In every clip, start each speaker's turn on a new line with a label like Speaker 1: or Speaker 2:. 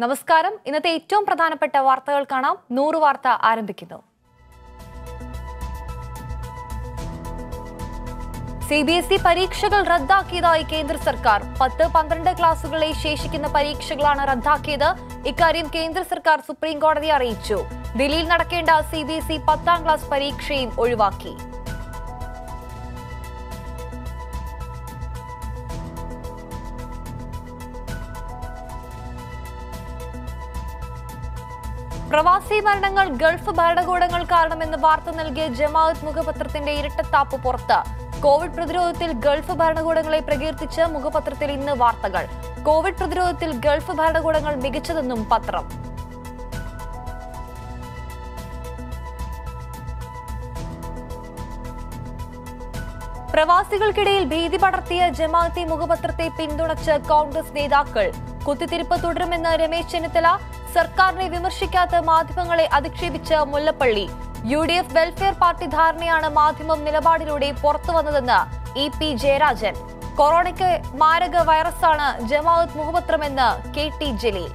Speaker 1: നമസ്കാരം. ഇന്നത്തെ ഏറ്റവും പ്രധാനപ്പെട്ട വാർത്തകൾ കാണാം. 100 വാർത്ത ആരംഭിക്കുന്നു. CBSE പരീക്ഷകൾ റദ്ദാക്കിയതായി കേന്ദ്ര സർക്കാർ. 10-12 ക്ലാസുകളിലെ ശേഷിക്കുന്ന പരീക്ഷകളാണ് റദ്ദാക്കിയത്. ഇക്കാര്യം കേന്ദ്ര സർക്കാർ സുപ്രീം കോടതിയെ അറിയിച്ചു. ദില്ലിയിൽ നടക്കേണ്ട CBSE 10ാം ക്ലാസ് പരീക്ഷയും ഒഴിവാക്കി. പ്രവാസി മരണങ്ങൾ ഗൾഫ് ഭരണകൂടങ്ങൾ കാരണമെന്ന് വാർത്ത നൽകിയ ജമാഅത്ത് മുഖപത്രത്തിന്റെ ഇരട്ടത്താപ്പ് പുറത്ത്. കോവിഡ് പ്രതിരോധത്തിൽ ഗൾഫ് ഭരണകൂടങ്ങളെ പ്രകീർത്തിച്ച് മുഖപത്രത്തിൽ ഇന്ന് വാർത്തകൾ. കോവിഡ് പ്രതിരോധത്തിൽ ഗൾഫ് ഭരണകൂടങ്ങൾ മികച്ചതെന്നും പത്രം. പ്രവാസികൾക്കിടയിൽ ഭീതി പടർത്തിയ ജമാഅത്തെ മുഖപത്രത്തെ പിന്തുണച്ച് കോൺഗ്രസ് നേതാക്കൾ. കുത്തിത്തിരിപ്പ് തുടരുമെന്ന് രമേശ് ചെന്നിത്തല. സർക്കാരിനെ വിമർശിക്കാത്ത മാധ്യമങ്ങളെ അധിക്ഷേപിച്ച് മുല്ലപ്പള്ളി. UDF വെൽഫെയർ പാർട്ടി ധാരണയാണ് മാധ്യമം നിലപാടിലൂടെ പുറത്തുവന്നതെന്ന് EP ജയരാജൻ. കൊറോണയ്ക്ക് മാരക വൈറസാണ് ജമാഅത്ത് മുഖപത്രമെന്ന് KT ജലീൽ.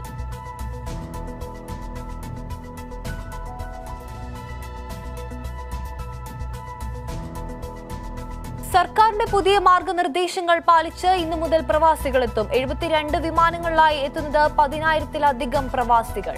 Speaker 1: സർക്കാരിന്റെ പുതിയ മാർഗനിർദ്ദേശങ്ങൾ പാലിച്ച് ഇന്നു മുതൽ പ്രവാസികളെത്തും. 72 വിമാനങ്ങളിലായി എത്തുന്നത് 10,000-ത്തിലധികം പ്രവാസികൾ.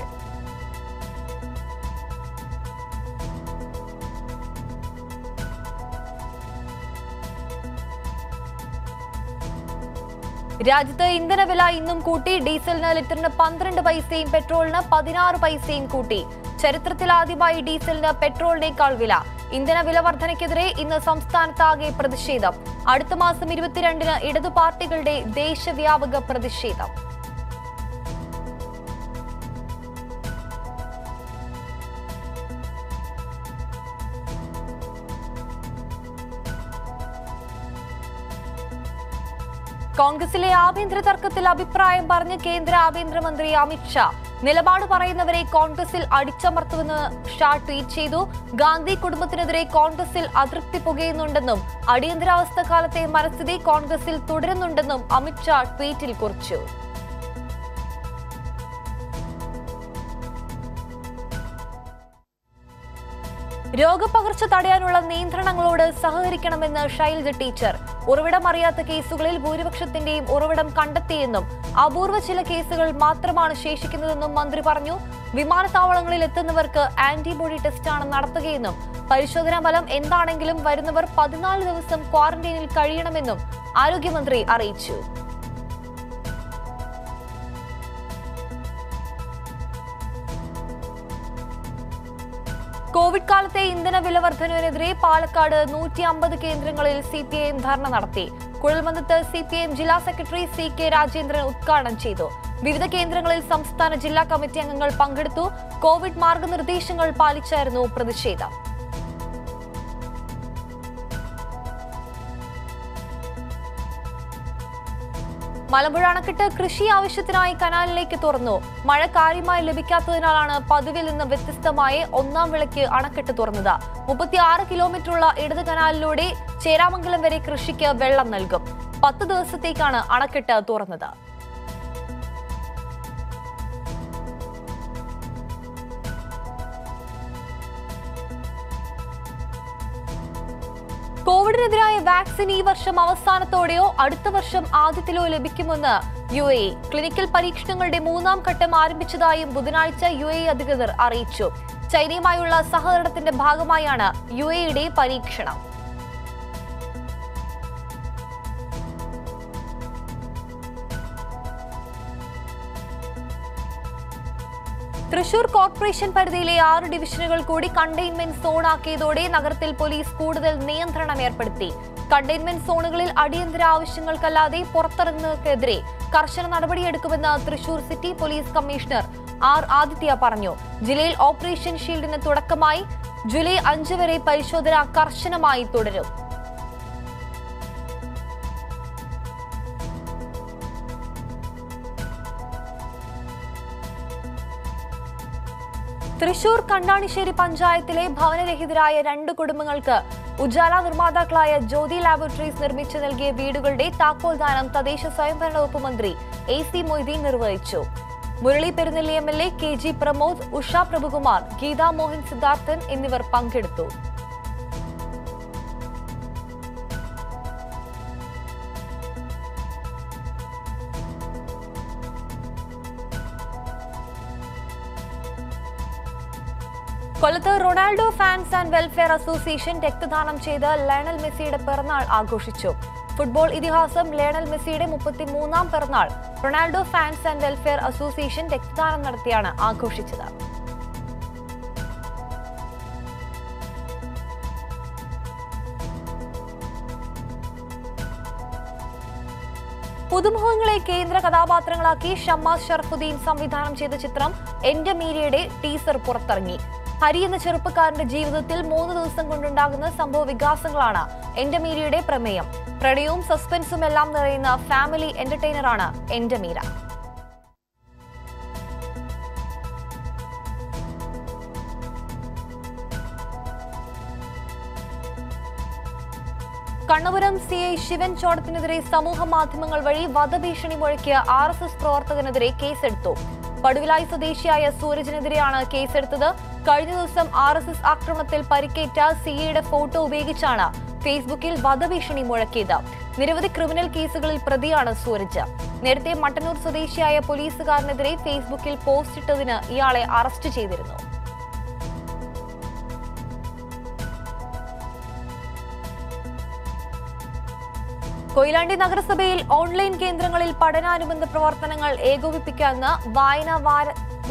Speaker 1: രാജ്യത്ത് ഇന്ധനവില ഇന്നും കൂട്ടി. ഡീസലിന് ലിറ്ററിന് 12 പൈസയും പെട്രോളിന് 16 പൈസയും കൂട്ടി. ചരിത്രത്തിലാദ്യമായി ഡീസലിന് പെട്രോളിനേക്കാൾ വില. ഇന്ധന വില വർധനയ്ക്കെതിരെ ഇന്ന് സംസ്ഥാനത്താകെ പ്രതിഷേധം. അടുത്ത മാസം 22-ന് ഇടതു പാർട്ടികളുടെ ദേശവ്യാപക പ്രതിഷേധം. കോൺഗ്രസിലെ ആഭ്യന്തര തർക്കത്തിൽ അഭിപ്രായം പറഞ്ഞ് കേന്ദ്ര ആഭ്യന്തരമന്ത്രി അമിത്ഷാ. നിലപാട് പറയുന്നവരെ കോൺഗ്രസിൽ അടിച്ചമർത്തുമെന്ന് ഷാ ട്വീറ്റ് ചെയ്തു. ഗാന്ധി കുടുംബത്തിനെതിരെ കോൺഗ്രസിൽ അതൃപ്തി പുകയുന്നുണ്ടെന്നും അടിയന്തരാവസ്ഥ കാലത്തെ മനസ്ഥിതി കോൺഗ്രസിൽ തുടരുന്നുണ്ടെന്നും അമിത്ഷാ ട്വീറ്റിൽ കുറിച്ചു. രോഗപകർച്ച തടയാനുള്ള നിയന്ത്രണങ്ങളോട് സഹകരിക്കണമെന്ന് ഷൈൽജ ടീച്ചർ. ഉറവിടം അറിയാത്ത കേസുകളിൽ ഭൂരിപക്ഷത്തിന്റെയും ഉറവിടം കണ്ടെത്തിയെന്നും അപൂർവ ചില കേസുകൾ മാത്രമാണ് ശേഷിക്കുന്നതെന്നും മന്ത്രി പറഞ്ഞു. വിമാനത്താവളങ്ങളിൽ എത്തുന്നവർക്ക് ആന്റിബോഡി ടെസ്റ്റാണ് നടത്തുകയെന്നും പരിശോധനാ ഫലം എന്താണെങ്കിലും വരുന്നവർ 14 ദിവസം ക്വാറന്റൈനിൽ കഴിയണമെന്നും ആരോഗ്യമന്ത്രി അറിയിച്ചു. കോവിഡ് കാലത്തെ ഇന്ധന വില വർധനവിനെതിരെ പാലക്കാട് 150 കേന്ദ്രങ്ങളിൽ CPIM ധർണ നടത്തി. കുഴൽമന്ദത്ത് CPIM ജില്ലാ സെക്രട്ടറി CK രാജേന്ദ്രൻ ഉദ്ഘാടനം ചെയ്തു. വിവിധ കേന്ദ്രങ്ങളിൽ സംസ്ഥാന ജില്ലാ കമ്മിറ്റി അംഗങ്ങൾ പങ്കെടുത്തു. കോവിഡ് മാർഗനിർദ്ദേശങ്ങൾ പാലിച്ചായിരുന്നു പ്രതിഷേധം. മലമ്പുഴ അണക്കെട്ട് കൃഷി ആവശ്യത്തിനായി കനാലിലേക്ക് തുറന്നു. മഴ കാര്യമായി ലഭിക്കാത്തതിനാലാണ് പതിവിൽ നിന്ന് വ്യത്യസ്തമായി 1ാം വിളയ്ക്ക് അണക്കെട്ട് തുറന്നത്. 36 കിലോമീറ്ററുള്ള ഇടത് കനാലിലൂടെ ചേരാമംഗലം വരെ കൃഷിക്ക് വെള്ളം നൽകും. 10 ദിവസത്തേക്കാണ് അണക്കെട്ട് തുറന്നത്. കോവിഡിനെതിരായ വാക്സിൻ ഈ വർഷം അവസാനത്തോടെയോ അടുത്ത വർഷം ആദ്യത്തിലോ ലഭിക്കുമെന്ന് UAE. ക്ലിനിക്കൽ പരീക്ഷണങ്ങളുടെ 3ാം ഘട്ടം ആരംഭിച്ചതായും ബുധനാഴ്ച UAE അധികൃതർ അറിയിച്ചു. ചൈനയുമായുള്ള സഹകരണത്തിന്റെ ഭാഗമായാണ് UAEയുടെ പരീക്ഷണം. തൃശൂർ കോർപ്പറേഷൻ പരിധിയിലെ 6 ഡിവിഷനുകൾ കൂടി കണ്ടെയ്ൻമെന്റ് സോണാക്കിയതോടെ നഗരത്തിൽ പോലീസ് കൂടുതൽ നിയന്ത്രണം ഏർപ്പെടുത്തി. കണ്ടെയ്ൻമെന്റ് സോണുകളിൽ അടിയന്തര ആവശ്യങ്ങൾക്കല്ലാതെ പുറത്തിറങ്ങുന്നവർക്കെതിരെ കർശന നടപടിയെടുക്കുമെന്ന് Thrissur city police commissioner R. Aditya പറഞ്ഞു. ജില്ലയിൽ ഓപ്പറേഷൻ ഷീൽഡിന് തുടക്കമായി. ജൂലൈ 5 വരെ പരിശോധന കർശനമായി തുടരും. തൃശൂർ കണ്ടാണിശ്ശേരി പഞ്ചായത്തിലെ ഭവനരഹിതരായ 2 കുടുംബങ്ങൾക്ക് ഉജാല നിർമ്മാതാക്കളായ ജ്യോതി ലാബോറട്ടറീസ് നിർമ്മിച്ചു നൽകിയ വീടുകളുടെ താക്കോൽദാനം തദ്ദേശ സ്വയംഭരണ വകുപ്പ് മന്ത്രി AC മൊയ്തീൻ നിർവഹിച്ചു. മുരളി പെരുന്നെല്ലി MLA, KG പ്രമോദ്, ഉഷ പ്രഭുകുമാർ, ഗീതാ മോഹൻ സിദ്ധാർത്ഥൻ എന്നിവർ പങ്കെടുത്തു. കൊല്ലത്ത് Ronaldo fans and welfare association രക്തദാനം ചെയ്ത് ലയണൽ മെസ്സിയുടെ പിറന്നാൾ ആഘോഷിച്ചു. ഫുട്ബോൾ ഇതിഹാസം ലയണൽ മെസ്സിയുടെ 33ാം പിറന്നാൾ Ronaldo fans and welfare association രക്തദാനം നടത്തിയാണ് ആഘോഷിച്ചത്. പുതുമുഖങ്ങളെ കേന്ദ്ര കഥാപാത്രങ്ങളാക്കി ഷമ്മാസ് ഷറഫുദ്ദീൻ സംവിധാനം ചെയ്ത ചിത്രം എന്റെ മീരയുടെ ടീസർ പുറത്തിറങ്ങി. ഹരി എന്ന ചെറുപ്പക്കാരന്റെ ജീവിതത്തിൽ 3 ദിവസം കൊണ്ടുണ്ടാകുന്ന സംഭവ വികാസങ്ങളാണ് എന്റെ മീരയുടെ പ്രമേയം. പ്രണയവും സസ്പെൻസും എല്ലാം നിറയുന്ന ഫാമിലി എന്റർടൈനറാണ് എന്റെ മീര. കണ്ണപുരം CI ശിവൻ ചോടത്തിനെതിരെ സമൂഹ മാധ്യമങ്ങൾ വഴി വധഭീഷണി മുഴക്കിയ RSS പ്രവർത്തകനെതിരെ കേസെടുത്തു. പടുവിലായി സ്വദേശിയായ സൂരജിനെതിരെയാണ് കേസെടുത്തത്. കഴിഞ്ഞ ദിവസം RSS ആക്രമണത്തിൽ പരിക്കേറ്റ CIയുടെ ഫോട്ടോ ഉപയോഗിച്ചാണ് ഫേസ്ബുക്കിൽ വധഭീഷണി മുഴക്കിയത്. നിരവധി ക്രിമിനൽ കേസുകളിൽ പ്രതിയാണ് സൂരജ്. നേരത്തെ മട്ടന്നൂർ സ്വദേശിയായ പോലീസുകാരനെതിരെ ഫേസ്ബുക്കിൽ പോസ്റ്റ് ഇട്ടതിന് ഇയാളെ അറസ്റ്റ് ചെയ്തിരുന്നു. കൊയിലാണ്ടി നഗരസഭയിൽ ഓൺലൈൻ കേന്ദ്രങ്ങളിൽ പഠനാനുബന്ധ പ്രവർത്തനങ്ങൾ ഏകോപിപ്പിക്കാമെന്ന് വായനാ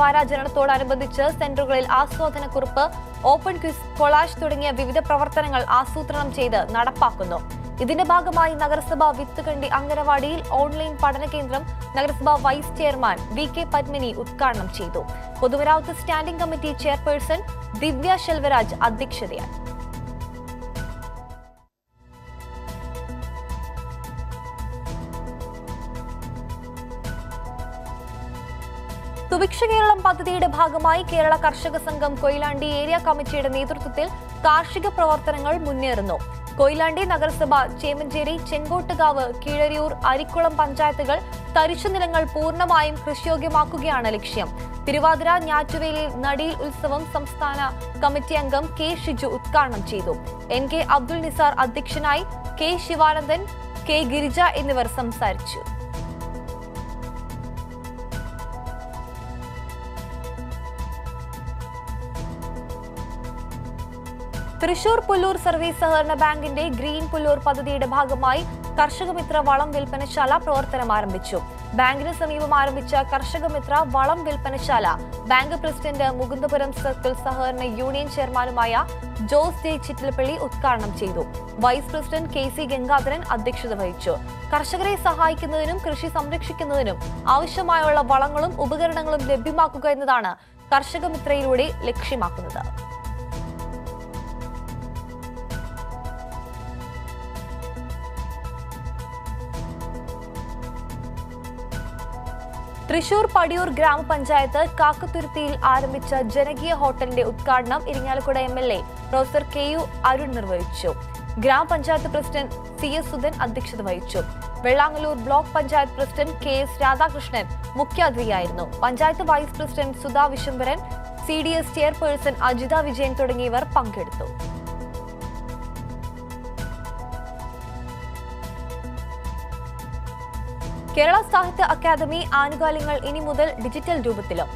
Speaker 1: വാരാചരണത്തോടനുബന്ധിച്ച് സെന്ററുകളിൽ ആസ്വാദനക്കുറിപ്പ്, ഓപ്പൺ ക്വിസ്, കൊളാഷ് തുടങ്ങിയ വിവിധ പ്രവർത്തനങ്ങൾ ആസൂത്രണം ചെയ്ത് നടപ്പാക്കുന്നു. ഇതിന്റെ ഭാഗമായി നഗരസഭ വിത്തുകണ്ടി അംഗനവാടിയിൽ ഓൺലൈൻ പഠന കേന്ദ്രം നഗരസഭ വൈസ് ചെയർമാൻ VK പത്മിനി ഉദ്ഘാടനം ചെയ്തു. പൊതുമരാമത്ത് സ്റ്റാൻഡിംഗ് കമ്മിറ്റി ചെയർപേഴ്സൺ ദിവ്യ ശെൽവരാജ് അധ്യക്ഷതയായി. സുഭിക്ഷ കേരളം പദ്ധതിയുടെ ഭാഗമായി കേരള കർഷക സംഘം കൊയിലാണ്ടി ഏരിയ കമ്മിറ്റിയുടെ നേതൃത്വത്തിൽ കാർഷിക പ്രവർത്തനങ്ങൾ മുന്നേറുന്നു. കൊയിലാണ്ടി നഗരസഭ ചേമഞ്ചേരി, ചെങ്കോട്ടുകാവ്, കീഴരിയൂർ, അരിക്കുളം പഞ്ചായത്തുകൾ തരിശു നിലങ്ങൾ പൂർണ്ണമായും കൃഷിയോഗ്യമാക്കുകയാണ് ലക്ഷ്യം. തിരുവാതിര ഞാറ്റുവേലിയിൽ നടീൽ ഉത്സവം സംസ്ഥാന കമ്മിറ്റി അംഗം K ഷിജു ഉദ്ഘാടനം ചെയ്തു. NK അബ്ദുൽ നിസാർ അധ്യക്ഷനായി. K ശിവാനന്ദൻ, K ഗിരിജ എന്നിവർ സംസാരിച്ചു. തൃശൂർ പുല്ലൂർ സർവീസ് സഹകരണ ബാങ്കിന്റെ ഗ്രീൻ പുല്ലൂർ പദ്ധതിയുടെ ഭാഗമായി കർഷകമിത്ര വളം വിൽപ്പനശാല പ്രവർത്തനം ആരംഭിച്ചു. ബാങ്കിന് സമീപം ആരംഭിച്ച കർഷകമിത്ര വളം വിൽപ്പനശാല ബാങ്ക് പ്രസിഡന്റ് മുകുന്ദപുരം സർക്കിൾ സഹകരണ യൂണിയൻ ചെയർമാനുമായ ജോസ് ജെ ചിറ്റിലപ്പള്ളി ഉദ്ഘാടനം ചെയ്തു. വൈസ് പ്രസിഡന്റ് KC ഗംഗാധരൻ അധ്യക്ഷത വഹിച്ചു. കർഷകരെ സഹായിക്കുന്നതിനും കൃഷി സംരക്ഷിക്കുന്നതിനും ആവശ്യമായുള്ള വളങ്ങളും ഉപകരണങ്ങളും ലഭ്യമാക്കുക എന്നതാണ് കർഷകമിത്രയിലൂടെ ലക്ഷ്യമാക്കുന്നത്. തൃശൂർ പടിയൂർ ഗ്രാമപഞ്ചായത്ത് കാക്കത്തുരുത്തിയിൽ ആരംഭിച്ച ജനകീയ ഹോട്ടലിന്റെ ഉദ്ഘാടനം Irinjalakuda MLA professor KU Arun നിർവഹിച്ചു. ഗ്രാമപഞ്ചായത്ത് പ്രസിഡന്റ് CS സുധൻ അധ്യക്ഷത വഹിച്ചു. Vellangallur block panchayat president KS Radhakrishnan മുഖ്യാതിഥിയായിരുന്നു. Panchayat vice president Sudha Vishambaran, CDS chairperson Ajitha Vijayan തുടങ്ങിയവർ പങ്കെടുത്തു. കേരള സാഹിത്യ അക്കാദമി ആനുകൂല്യങ്ങൾ ഇനി മുതൽ ഡിജിറ്റൽ രൂപത്തിലും.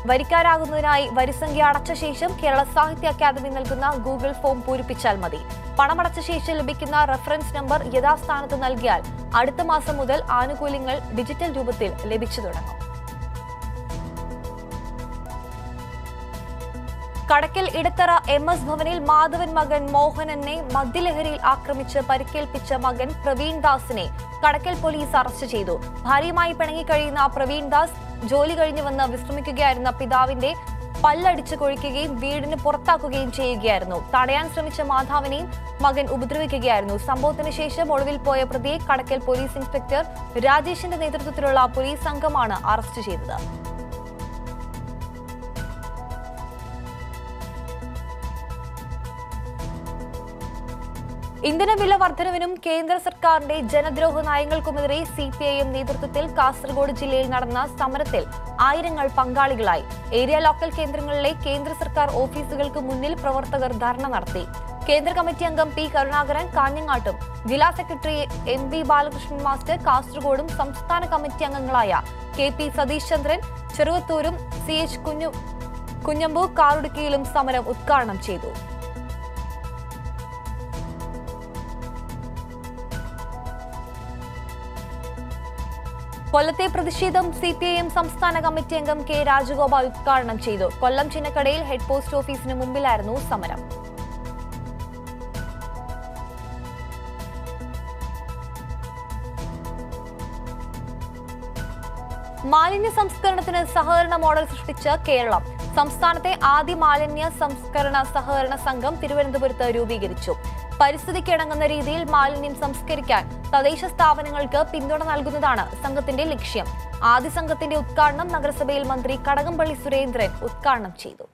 Speaker 1: വരിക്കാരാകുന്നതിനായി വരിസംഖ്യ അടച്ച ശേഷം കേരള സാഹിത്യ അക്കാദമി നൽകുന്ന ഗൂഗിൾ ഫോം പൂരിപ്പിച്ചാൽ മതി. പണമടച്ച ശേഷം ലഭിക്കുന്ന റഫറൻസ് നമ്പർ യഥാസ്ഥാനത്ത് നൽകിയാൽ അടുത്ത മാസം മുതൽ ആനുകൂല്യങ്ങൾ ഡിജിറ്റൽ രൂപത്തിൽ ലഭിച്ചു തുടങ്ങും. കടക്കൽ ഇടത്തറ MS ഭവനിൽ മാധവൻ മകൻ മോഹനനെ മദ്യലഹരിയിൽ ആക്രമിച്ച് പരിക്കേൽപ്പിച്ച മകൻ പ്രവീൺ ദാസിനെ കടക്കൽ പോലീസ് അറസ്റ്റ് ചെയ്തു. ഭാര്യയുമായി പിണങ്ങിക്കഴിയുന്ന പ്രവീൺ ദാസ് ജോലി കഴിഞ്ഞു വന്ന് വിശ്രമിക്കുകയായിരുന്ന പിതാവിന്റെ പല്ലടിച്ച് കൊഴിക്കുകയും വീടിന് പുറത്താക്കുകയും ചെയ്യുകയായിരുന്നു. തടയാൻ ശ്രമിച്ച മാധവനെയും മകൻ ഉപദ്രവിക്കുകയായിരുന്നു. സംഭവത്തിന് ശേഷം ഒളിവിൽ പോയ പ്രതിയെ കടക്കൽ പോലീസ് ഇൻസ്പെക്ടർ രാജേഷിന്റെ നേതൃത്വത്തിലുള്ള പോലീസ് സംഘമാണ് അറസ്റ്റ് ചെയ്തത്. ഇന്ധനവില വർധനവിനും കേന്ദ്ര സർക്കാരിന്റെ ജനദ്രോഹ നയങ്ങൾക്കുമെതിരെ CPIM നേതൃത്വത്തിൽ കാസർഗോഡ് ജില്ലയിൽ നടന്ന സമരത്തിൽ ആയിരങ്ങൾ പങ്കാളികളായി. ഏരിയ ലോക്കൽ കേന്ദ്രങ്ങളിലെ കേന്ദ്ര സർക്കാർ ഓഫീസുകൾക്ക് മുന്നിൽ പ്രവർത്തകർ ധർണ നടത്തി. കേന്ദ്ര കമ്മിറ്റി അംഗം P. കരുണാകരൻ കാഞ്ഞങ്ങാട്ടും, ജില്ലാ സെക്രട്ടറി MV ബാലകൃഷ്ണൻ മാസ്റ്റർ കാസർഗോഡും, സംസ്ഥാന കമ്മിറ്റി അംഗങ്ങളായ KP സതീഷ് ചന്ദ്രൻ ചെറുവത്തൂരും CH കുഞ്ഞമ്പു കാറുടുക്കിയിലും സമരം ഉദ്ഘാടനം ചെയ്തു. കൊല്ലത്തെ പ്രതിഷേധം CPIM സംസ്ഥാന കമ്മിറ്റി അംഗം K. രാജഗോപാൽ ഉദ്ഘാടനം ചെയ്തു. കൊല്ലം ചിന്നക്കടയിൽ ഹെഡ് പോസ്റ്റ് ഓഫീസിന് മുമ്പിലായിരുന്നു സമരം. മാലിന്യ സംസ്കരണത്തിന് സഹകരണ മോഡൽ സൃഷ്ടിച്ച കേരളം. സംസ്ഥാനത്തെ ആദ്യ മാലിന്യ സംസ്കരണ സഹകരണ സംഘം തിരുവനന്തപുരത്ത് രൂപീകരിച്ചു. പരിസ്ഥിതിക്ക് ഇണങ്ങുന്ന രീതിയിൽ മാലിന്യം സംസ്കരിക്കാൻ തദ്ദേശ സ്ഥാപനങ്ങൾക്ക് പിന്തുണ നൽകുന്നതാണ് സംഘത്തിന്റെ ലക്ഷ്യം. ആദ്യ സംഘത്തിന്റെ ഉദ്ഘാടനം നഗരസഭയിൽ മന്ത്രി കടകംപള്ളി സുരേന്ദ്രൻ ഉദ്ഘാടനം ചെയ്തു.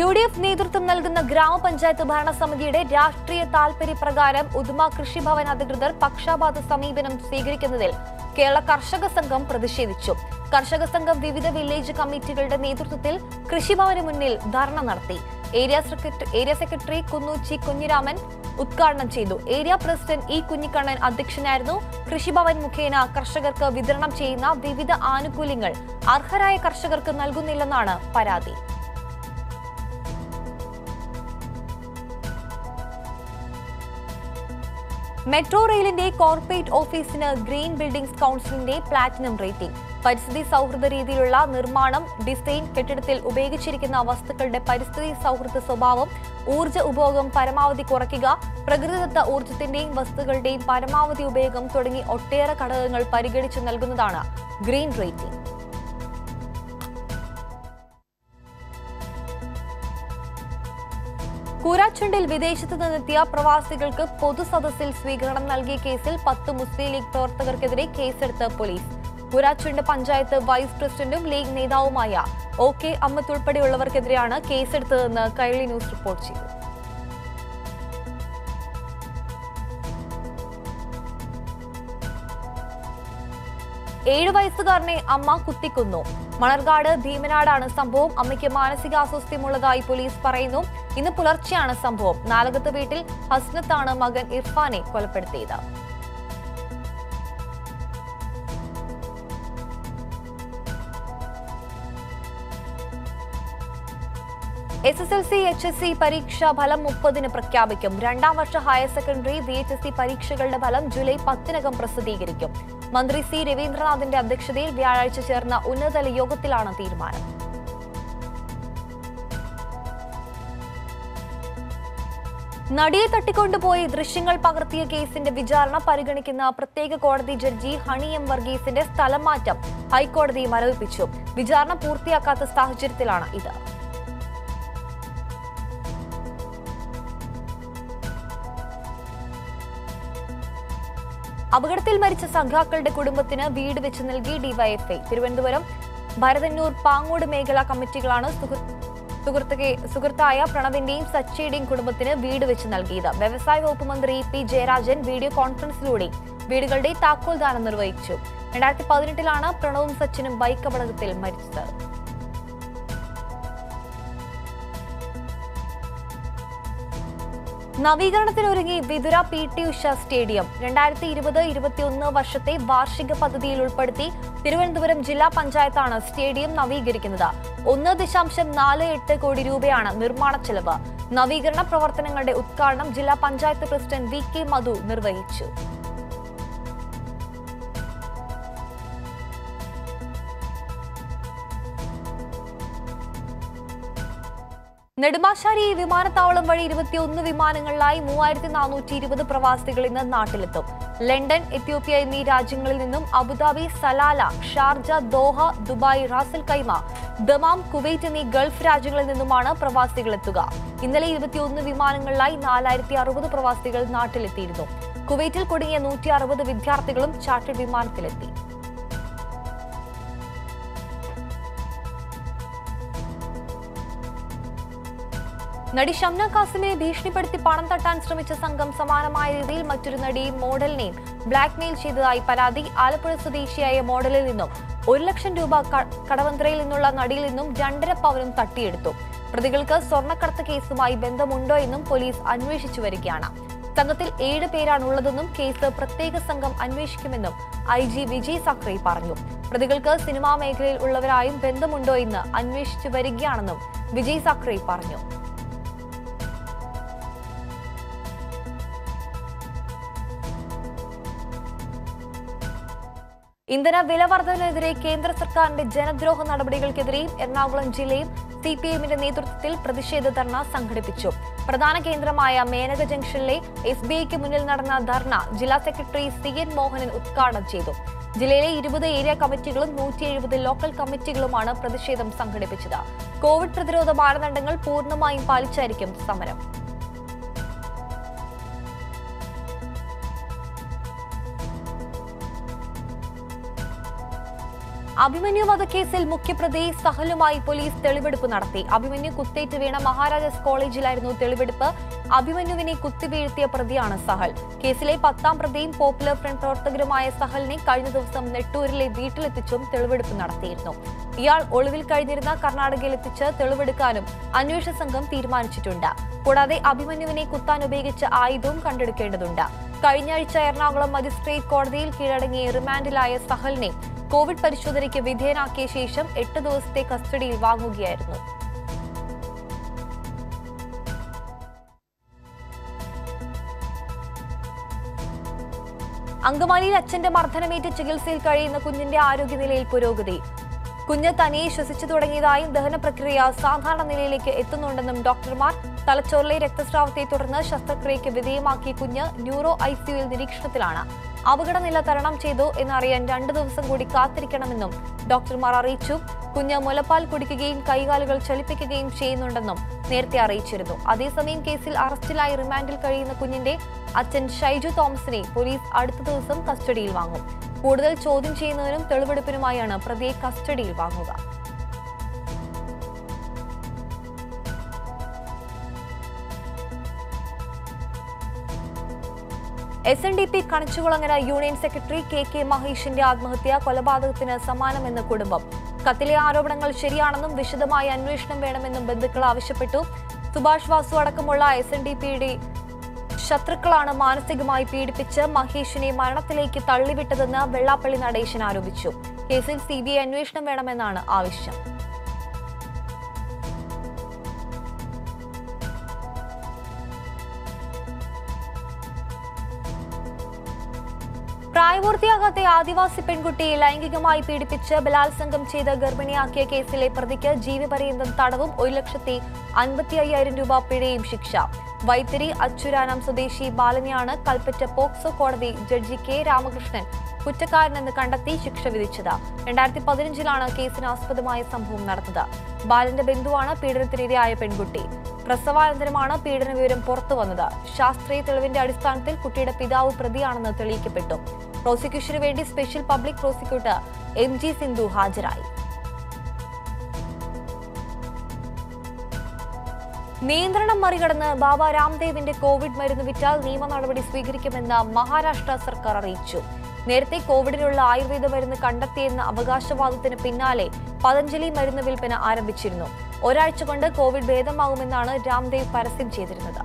Speaker 1: UDF നേതൃത്വം നൽകുന്ന ഗ്രാമപഞ്ചായത്ത് ഭരണസമിതിയുടെ രാഷ്ട്രീയ താൽപര്യപ്രകാരം ഉദുമ കൃഷിഭവൻ അധികൃതർ പക്ഷാപാത സമീപനം സ്വീകരിക്കുന്നതിൽ കേരള കർഷക സംഘം പ്രതിഷേധിച്ചു. കർഷക സംഘം വിവിധ വില്ലേജ് കമ്മിറ്റികളുടെ നേതൃത്വത്തിൽ കൃഷിഭവന് മുന്നിൽ ധർണ നടത്തി. ഏരിയ സെക്രട്ടറി കുന്നൂച്ചി കുഞ്ഞിരാമൻ ഉദ്ഘാടനം ചെയ്തു. Area president E. കുഞ്ഞിക്കണ്ണൻ അധ്യക്ഷനായിരുന്നു. കൃഷിഭവൻ മുഖേന കർഷകർക്ക് വിതരണം ചെയ്യുന്ന വിവിധ ആനുകൂല്യങ്ങൾ അർഹരായ കർഷകർക്ക് നൽകുന്നില്ലെന്നാണ് പരാതി. മെട്രോ റെയിലിന്റെ കോർപ്പറേറ്റ് ഓഫീസിന് ഗ്രീൻ ബിൽഡിംഗ്സ് കൗൺസിലിന്റെ പ്ലാറ്റിനം റേറ്റിംഗ്. പരിസ്ഥിതി സൗഹൃദ രീതിയിലുള്ള നിർമ്മാണം, ഡിസൈൻ, കെട്ടിടത്തിൽ ഉപയോഗിച്ചിരിക്കുന്ന വസ്തുക്കളുടെ പരിസ്ഥിതി സൗഹൃദ സ്വഭാവം, ഊർജ്ജ ഉപഭോഗം പരമാവധി കുറയ്ക്കുക, പ്രകൃതിദത്ത ഊർജ്ജത്തിന്റെയും വസ്തുക്കളുടെയും പരമാവധി ഉപയോഗം തുടങ്ങി ഒട്ടേറെ ഘടകങ്ങൾ പരിഗണിച്ചു നൽകുന്നതാണ് ഗ്രീൻ റേറ്റിംഗ്. കൂരാച്ചുണ്ടിൽ വിദേശത്ത് നിന്നെത്തിയ പ്രവാസികൾക്ക് പൊതുസദസ്സിൽ സ്വീകരണം നൽകിയ കേസിൽ 10 മുസ്ലിം ലീഗ് പ്രവർത്തകർക്കെതിരെ കേസെടുത്ത് പോലീസ്. കൂരാച്ചുണ്ട് പഞ്ചായത്ത് വൈസ് പ്രസിഡന്റും ലീഗ് നേതാവുമായ OK Ammath ഉൾപ്പെടെയുള്ളവർക്കെതിരെയാണ് കേസെടുത്തതെന്ന് Kairali news report ചെയ്തു. ഏഴ് വയസ്സുകാരനെ അമ്മ കുത്തിക്കൊന്നു. മണർകാട് ഭീമനാടാണ് സംഭവം. അമ്മയ്ക്ക് മാനസികാസ്വാസ്ഥ്യമുള്ളതായി പോലീസ് പറയുന്നു. ഇന്ന് പുലർച്ചെയാണ് സംഭവം. നാലകത്ത് വീട്ടിൽ ഹസ്നത്താണ് മകൻ ഇർഫാനെ കൊലപ്പെടുത്തിയത്. SSLC, HSC പരീക്ഷ ഫലം 30-ന് പ്രഖ്യാപിക്കും. രണ്ടാം വർഷ ഹയർ സെക്കൻഡറി, VHSC പരീക്ഷകളുടെ ഫലം ജൂലൈ 10-നകം പ്രസിദ്ധീകരിക്കും. മന്ത്രി C. രവീന്ദ്രനാഥിന്റെ അധ്യക്ഷതയിൽ വ്യാഴാഴ്ച ചേർന്ന ഉന്നതതല യോഗത്തിലാണ് തീരുമാനം. നടിയെ തട്ടിക്കൊണ്ടുപോയി ദൃശ്യങ്ങൾ പകർത്തിയ കേസിന്റെ വിചാരണ പരിഗണിക്കുന്ന പ്രത്യേക കോടതി ജഡ്ജി ഹണി M. വർഗീസിന്റെ സ്ഥലം മാറ്റം ഹൈക്കോടതി മരവിപ്പിച്ചു. വിചാരണ പൂർത്തിയാക്കാത്ത സാഹചര്യത്തിലാണ് ഇത്. അപകടത്തിൽ മരിച്ച സഖാക്കളുടെ കുടുംബത്തിന് വീട് വെച്ച് നൽകി ഡിവൈഎഫ്ഐ. തിരുവനന്തപുരം, ഭരതന്നൂർ, പാങ്ങോട് മേഖലാ കമ്മിറ്റികളാണ് സുഹൃത്തായ പ്രണവിന്റെയും സച്ചിയുടെയും കുടുംബത്തിന് വീട് വെച്ച് നൽകിയത്. വ്യവസായ വകുപ്പ് മന്ത്രി P. ജയരാജൻ വീഡിയോ കോൺഫറൻസിലൂടെ വീടുകളുടെ താക്കോൽദാനം നിർവഹിച്ചു. 2018-ലാണ് പ്രണവും സച്ചിനും ബൈക്ക് അപകടത്തിൽ മരിച്ചത്. നവീകരണത്തിനൊരുങ്ങി വിതുര PT ഉഷ സ്റ്റേഡിയം. 2020-21 വർഷത്തെ വാർഷിക പദ്ധതിയിൽ ഉൾപ്പെടുത്തി തിരുവനന്തപുരം ജില്ലാ പഞ്ചായത്താണ് സ്റ്റേഡിയം നവീകരിക്കുന്നത്. 1.48 കോടി രൂപയാണ് നിർമ്മാണ ചെലവ്. നവീകരണ പ്രവർത്തനങ്ങളുടെ ഉദ്ഘാടനം ജില്ലാ പഞ്ചായത്ത് പ്രസിഡന്റ് VK മധു നിർവഹിച്ചു. നെടുമ്പാശ്ശേരി വിമാനത്താവളം വഴി 21 വിമാനങ്ങളിലായി 3420 പ്രവാസികൾ ഇന്ന് നാട്ടിലെത്തും. ലണ്ടൻ, എത്യോപ്യ എന്നീ രാജ്യങ്ങളിൽ നിന്നും Abu Dhabi, Salalah, Sharjah, Doha, Dubai, Ras al Khaimah, Dammam, Kuwait എന്നീ ഗൾഫ് രാജ്യങ്ങളിൽ നിന്നുമാണ് പ്രവാസികൾ എത്തുക. ഇന്നലെ 21 വിമാനങ്ങളിലായി 4060 പ്രവാസികൾ നാട്ടിലെത്തിയിരുന്നു. കുവൈറ്റിൽ കുടുങ്ങിയ 160 വിദ്യാർത്ഥികളും ചാർട്ടേഡ് വിമാനത്തിലെത്തി. നടി ഷംന കാസിമിനെ ഭീഷണിപ്പെടുത്തി പണം തട്ടാൻ ശ്രമിച്ച സംഘം സമാനമായ രീതിയിൽ മറ്റൊരു നടിയും മോഡലിനെയും ബ്ലാക്ക്മെയിൽ ചെയ്തതായി പരാതി. ആലപ്പുഴ സ്വദേശിയായ മോഡലിൽ നിന്നും 1 ലക്ഷം രൂപ, കടവന്ത്രയിൽ നിന്നുള്ള നടിയിൽ നിന്നും 2.5 പവനും തട്ടിയെടുത്തു. പ്രതികൾക്ക് സ്വർണ്ണക്കടത്ത് കേസുമായി ബന്ധമുണ്ടോ എന്നും പോലീസ് അന്വേഷിച്ചു വരികയാണ്. സംഘത്തിൽ 7 പേരാണുള്ളതെന്നും കേസ് പ്രത്യേക സംഘം അന്വേഷിക്കുമെന്നും IG വിജയ് സാഖറെ പറഞ്ഞു. പ്രതികൾക്ക് സിനിമാ മേഖലയിൽ ഉള്ളവരായും ബന്ധമുണ്ടോ എന്ന് അന്വേഷിച്ചു വരികയാണെന്നും വിജയ് സാഖറെ പറഞ്ഞു. ഇന്ധന വില വർധനവിനെതിരെ കേന്ദ്ര സർക്കാരിന്റെ ജനദ്രോഹ നടപടികൾക്കെതിരെയും എറണാകുളം ജില്ലയും CPMന്റെ നേതൃത്വത്തിൽ പ്രതിഷേധ ധർണ സംഘടിപ്പിച്ചു. പ്രധാന കേന്ദ്രമായ മേനക ജംഗ്ഷനിലെ SBIക്ക് മുന്നിൽ നടന്ന ധർണ ജില്ലാ സെക്രട്ടറി CN മോഹനൻ ഉദ്ഘാടനം ചെയ്തു. ജില്ലയിലെ 20 ഏരിയ കമ്മിറ്റികളും 170 ലോക്കൽ കമ്മിറ്റികളുമാണ് പ്രതിഷേധം സംഘടിപ്പിച്ചത്. കോവിഡ് പ്രതിരോധ മാനദണ്ഡങ്ങൾ പൂർണ്ണമായും പാലിച്ചായിരിക്കും സമരം. അഭിമന്യു വധക്കേസിൽ മുഖ്യപ്രതി സഹലുമായി പോലീസ് തെളിവെടുപ്പ് നടത്തി. അഭിമന്യു കുത്തേറ്റ് വീണ മഹാരാജാസ് കോളേജിലായിരുന്നു തെളിവെടുപ്പ്. അഭിമന്യുവിനെ കുത്തിവീഴ്ത്തിയ പ്രതിയാണ് സഹൽ. കേസിലെ 10ാം പ്രതിയും പോപ്പുലർ ഫ്രണ്ട് പ്രവർത്തകരുമായ സഹലിനെ കഴിഞ്ഞ ദിവസം നെട്ടൂരിലെ വീട്ടിലെത്തിച്ചും തെളിവെടുപ്പ് നടത്തിയിരുന്നു. ഇയാൾ ഒളിവിൽ കഴിഞ്ഞിരുന്ന കർണാടകയിലെത്തിച്ച് തെളിവെടുക്കാനും അന്വേഷണ സംഘം തീരുമാനിച്ചിട്ടുണ്ട്. കൂടാതെ അഭിമന്യുവിനെ കുത്താൻ ഉപയോഗിച്ച ആയുധവും കണ്ടെടുക്കേണ്ടതുണ്ട്. കഴിഞ്ഞയാഴ്ച എറണാകുളം മജിസ്ട്രേറ്റ് കോടതിയിൽ കീഴടങ്ങി റിമാൻഡിലായ സഹലിനെ കോവിഡ് പരിശോധനയ്ക്ക് വിധേയനാക്കിയ ശേഷം 8 ദിവസത്തെ കസ്റ്റഡിയിൽ വാങ്ങുകയായിരുന്നു. അങ്കമാലിയിൽ അച്ഛന്റെ മർദ്ദനമേറ്റ് ചികിത്സയിൽ കഴിയുന്ന കുഞ്ഞിന്റെ ആരോഗ്യനിലയിൽ പുരോഗതി. കുഞ്ഞ് തനിയെ ശ്വസിച്ചു തുടങ്ങിയതായും ദഹന പ്രക്രിയ സാധാരണ നിലയിലേക്ക് എത്തുന്നുണ്ടെന്നും ഡോക്ടർമാർ. തലച്ചോറിലെ രക്തസ്രാവത്തെ തുടർന്ന് ശസ്ത്രക്രിയയ്ക്ക് വിധേയമാക്കിയ കുഞ്ഞ് ന്യൂറോ ICUവിൽ നിരീക്ഷണത്തിലാണ്. അപകടനില തരണം ചെയ്തു എന്നറിയാൻ 2 ദിവസം കൂടി കാത്തിരിക്കണമെന്നും ഡോക്ടർമാർ അറിയിച്ചു. കുഞ്ഞ് മുലപ്പാൽ കുടിക്കുകയും കൈകാലുകൾ ചലിപ്പിക്കുകയും ചെയ്യുന്നുണ്ടെന്നും നേരത്തെ അറിയിച്ചിരുന്നു. അതേസമയം കേസിൽ അറസ്റ്റിലായി റിമാൻഡിൽ കഴിയുന്ന കുഞ്ഞിന്റെ അച്ഛൻ ഷൈജു തോമസിനെ പോലീസ് അടുത്ത ദിവസം കസ്റ്റഡിയിൽ വാങ്ങും. കൂടുതൽ ചോദ്യം ചെയ്യുന്നതിനും തെളിവെടുപ്പിനുമായാണ് പ്രതിയെ കസ്റ്റഡിയിൽ വാങ്ങുക. SNDP Kanichukulangara union secretary KK മഹേഷിന്റെ ആത്മഹത്യ കൊലപാതകത്തിന് സമാനമെന്ന് കുടുംബം. കത്തിലെ ആരോപണങ്ങൾ ശരിയാണെന്നും വിശദമായ അന്വേഷണം വേണമെന്നും ബന്ധുക്കൾ ആവശ്യപ്പെട്ടു. സുഭാഷ് വാസു അടക്കമുള്ള SNDPയുടെ ശത്രുക്കളാണ് മാനസികമായി പീഡിപ്പിച്ച് മഹേഷിനെ മരണത്തിലേക്ക് തള്ളിവിട്ടതെന്ന് വെള്ളാപ്പള്ളി നടേശൻ ആരോപിച്ചു. കേസിൽ CBI അന്വേഷണം വേണമെന്നാണ് ആവശ്യം. പ്രായപൂർത്തിയാകാത്ത ആദിവാസി പെൺകുട്ടിയെ ലൈംഗികമായി പീഡിപ്പിച്ച് ബലാത്സംഗം ചെയ്ത് ഗർഭിണിയാക്കിയ കേസിലെ പ്രതിക്ക് ജീവപര്യന്തം തടവും 1,55,000 രൂപ പിഴയും ശിക്ഷ. വൈത്തിരി അച്ചുരാനം സ്വദേശി ബാലനെയാണ് കൽപ്പറ്റ പോക്സോ കോടതി ജഡ്ജി K രാമകൃഷ്ണൻ കുറ്റക്കാരനെന്ന് കണ്ടെത്തി ശിക്ഷ വിധിച്ചത്. 2015-ലാണ് കേസിന് ആസ്പദമായ സംഭവം നടന്നത്. ബാലന്റെ ബന്ധുവാണ് പീഡനത്തിനിരയായ പെൺകുട്ടി. പ്രസവാനന്തരമാണ് പീഡന വിവരം പുറത്തുവന്നത്. ശാസ്ത്രീയ തെളിവിന്റെ അടിസ്ഥാനത്തിൽ കുട്ടിയുടെ പിതാവ് പ്രതിയാണെന്ന് തെളിയിക്കപ്പെട്ടു. പ്രോസിക്യൂഷന് വേണ്ടി special public prosecutor MG Sindhu ഹാജരായി. നിയന്ത്രണം മറികടന്ന് ബാബ രാംദേവിന്റെ കോവിഡ് മരുന്ന് വിറ്റാൽ നിയമ നടപടി സ്വീകരിക്കുമെന്ന് മഹാരാഷ്ട്ര സർക്കാർ അറിയിച്ചു. നേരത്തെ കോവിഡിനുള്ള ആയുർവേദ മരുന്ന് കണ്ടെത്തിയെന്ന അവകാശവാദത്തിന് പിന്നാലെ പതഞ്ജലി മരുന്ന് വിൽപ്പന ആരംഭിച്ചിരുന്നു. ഒരാഴ്ച കൊണ്ട് കോവിഡ് ഭേദമാകുമെന്നാണ് രാംദേവ് പരസ്യം ചെയ്തിരുന്നത്.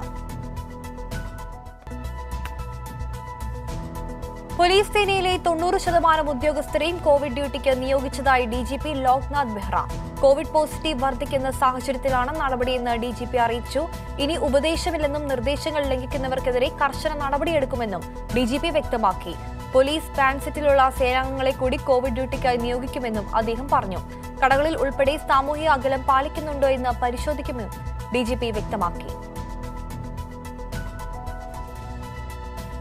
Speaker 1: പോലീസ് സേനയിലെ 90% ഉദ്യോഗസ്ഥരെയും കോവിഡ് ഡ്യൂട്ടിക്ക് നിയോഗിച്ചതായി DGP Loknath Behra. Covid positive വർദ്ധിക്കുന്ന സാഹചര്യത്തിലാണ് നടപടിയെന്ന് DGP അറിയിച്ചു. ഇനി ഉപദേശമില്ലെന്നും നിർദ്ദേശങ്ങൾ ലംഘിക്കുന്നവർക്കെതിരെ കർശന നടപടിയെടുക്കുമെന്നും DGP വ്യക്തമാക്കി. പോലീസ് ട്രാൻസിറ്റിലുള്ള സേനാംഗങ്ങളെ കൂടി കോവിഡ് ഡ്യൂട്ടിക്കായി നിയോഗിക്കുമെന്നും അദ്ദേഹം പറഞ്ഞു. കടകളിൽ ഉൾപ്പെടെ സാമൂഹിക അകലം പാലിക്കുന്നുണ്ടോ എന്ന് പരിശോധിക്കുമെന്നും DGP വ്യക്തമാക്കി.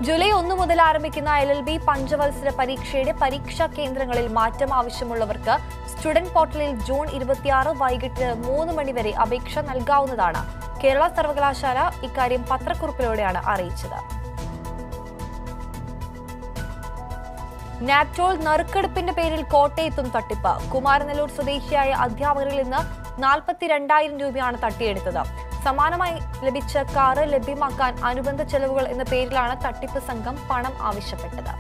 Speaker 1: ജൂലൈ 1 മുതൽ ആരംഭിക്കുന്ന LLB പഞ്ചവത്സര പരീക്ഷയുടെ പരീക്ഷാ കേന്ദ്രങ്ങളിൽ മാറ്റം ആവശ്യമുള്ളവർക്ക് സ്റ്റുഡന്റ് പോർട്ടലിൽ ജൂൺ 26 വൈകിട്ട് 3 മണി വരെ അപേക്ഷ നൽകാവുന്നതാണ്. കേരള സർവകലാശാല ഇക്കാര്യം പത്രക്കുറിപ്പിലൂടെയാണ് അറിയിച്ചത്. നാപ്റ്റോൾ നറുക്കെടുപ്പിന്റെ പേരിൽ കോട്ടയത്തും തട്ടിപ്പ്. കുമാരനെല്ലൂർ സ്വദേശിയായ അധ്യാപകരിൽ നിന്ന് 42,000 രൂപയാണ് തട്ടിയെടുത്തത്. സമാനമായി ലഭിച്ച കാറ് ലഭ്യമാക്കാൻ അനുബന്ധ ചെലവുകൾ എന്ന പേരിലാണ് തട്ടിപ്പ് സംഘം പണം ആവശ്യപ്പെട്ടത്.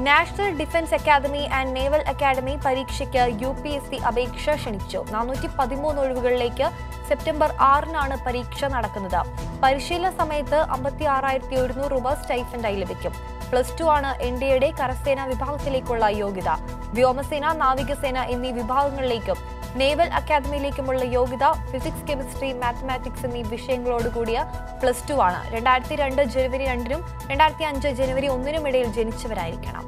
Speaker 1: National defence academy and naval academy പരീക്ഷയ്ക്ക് UPSC അപേക്ഷ ക്ഷണിച്ചു. 413 ഒഴിവുകളിലേക്ക് സെപ്റ്റംബർ 6-നാണ് പരീക്ഷ നടക്കുന്നത്. പരിശീലന സമയത്ത് 56,100 രൂപ സ്റ്റൈഫൻഡായി ലഭിക്കും. +2 ആണ് NDAയുടെ കരസേനാ വിഭാഗത്തിലേക്കുള്ള യോഗ്യത. വ്യോമസേന, നാവികസേന എന്നീ വിഭാഗങ്ങളിലേക്കും നേവൽ അക്കാദമിയിലേക്കുമുള്ള യോഗ്യത ഫിസിക്സ്, കെമിസ്ട്രി, മാത്തമാറ്റിക്സ് എന്നീ വിഷയങ്ങളോടുകൂടിയ +2 ആണ്. 2002 ജനുവരി 2-നും 2005 ജനുവരി 1-നും ഇടയിൽ ജനിച്ചവരായിരിക്കണം.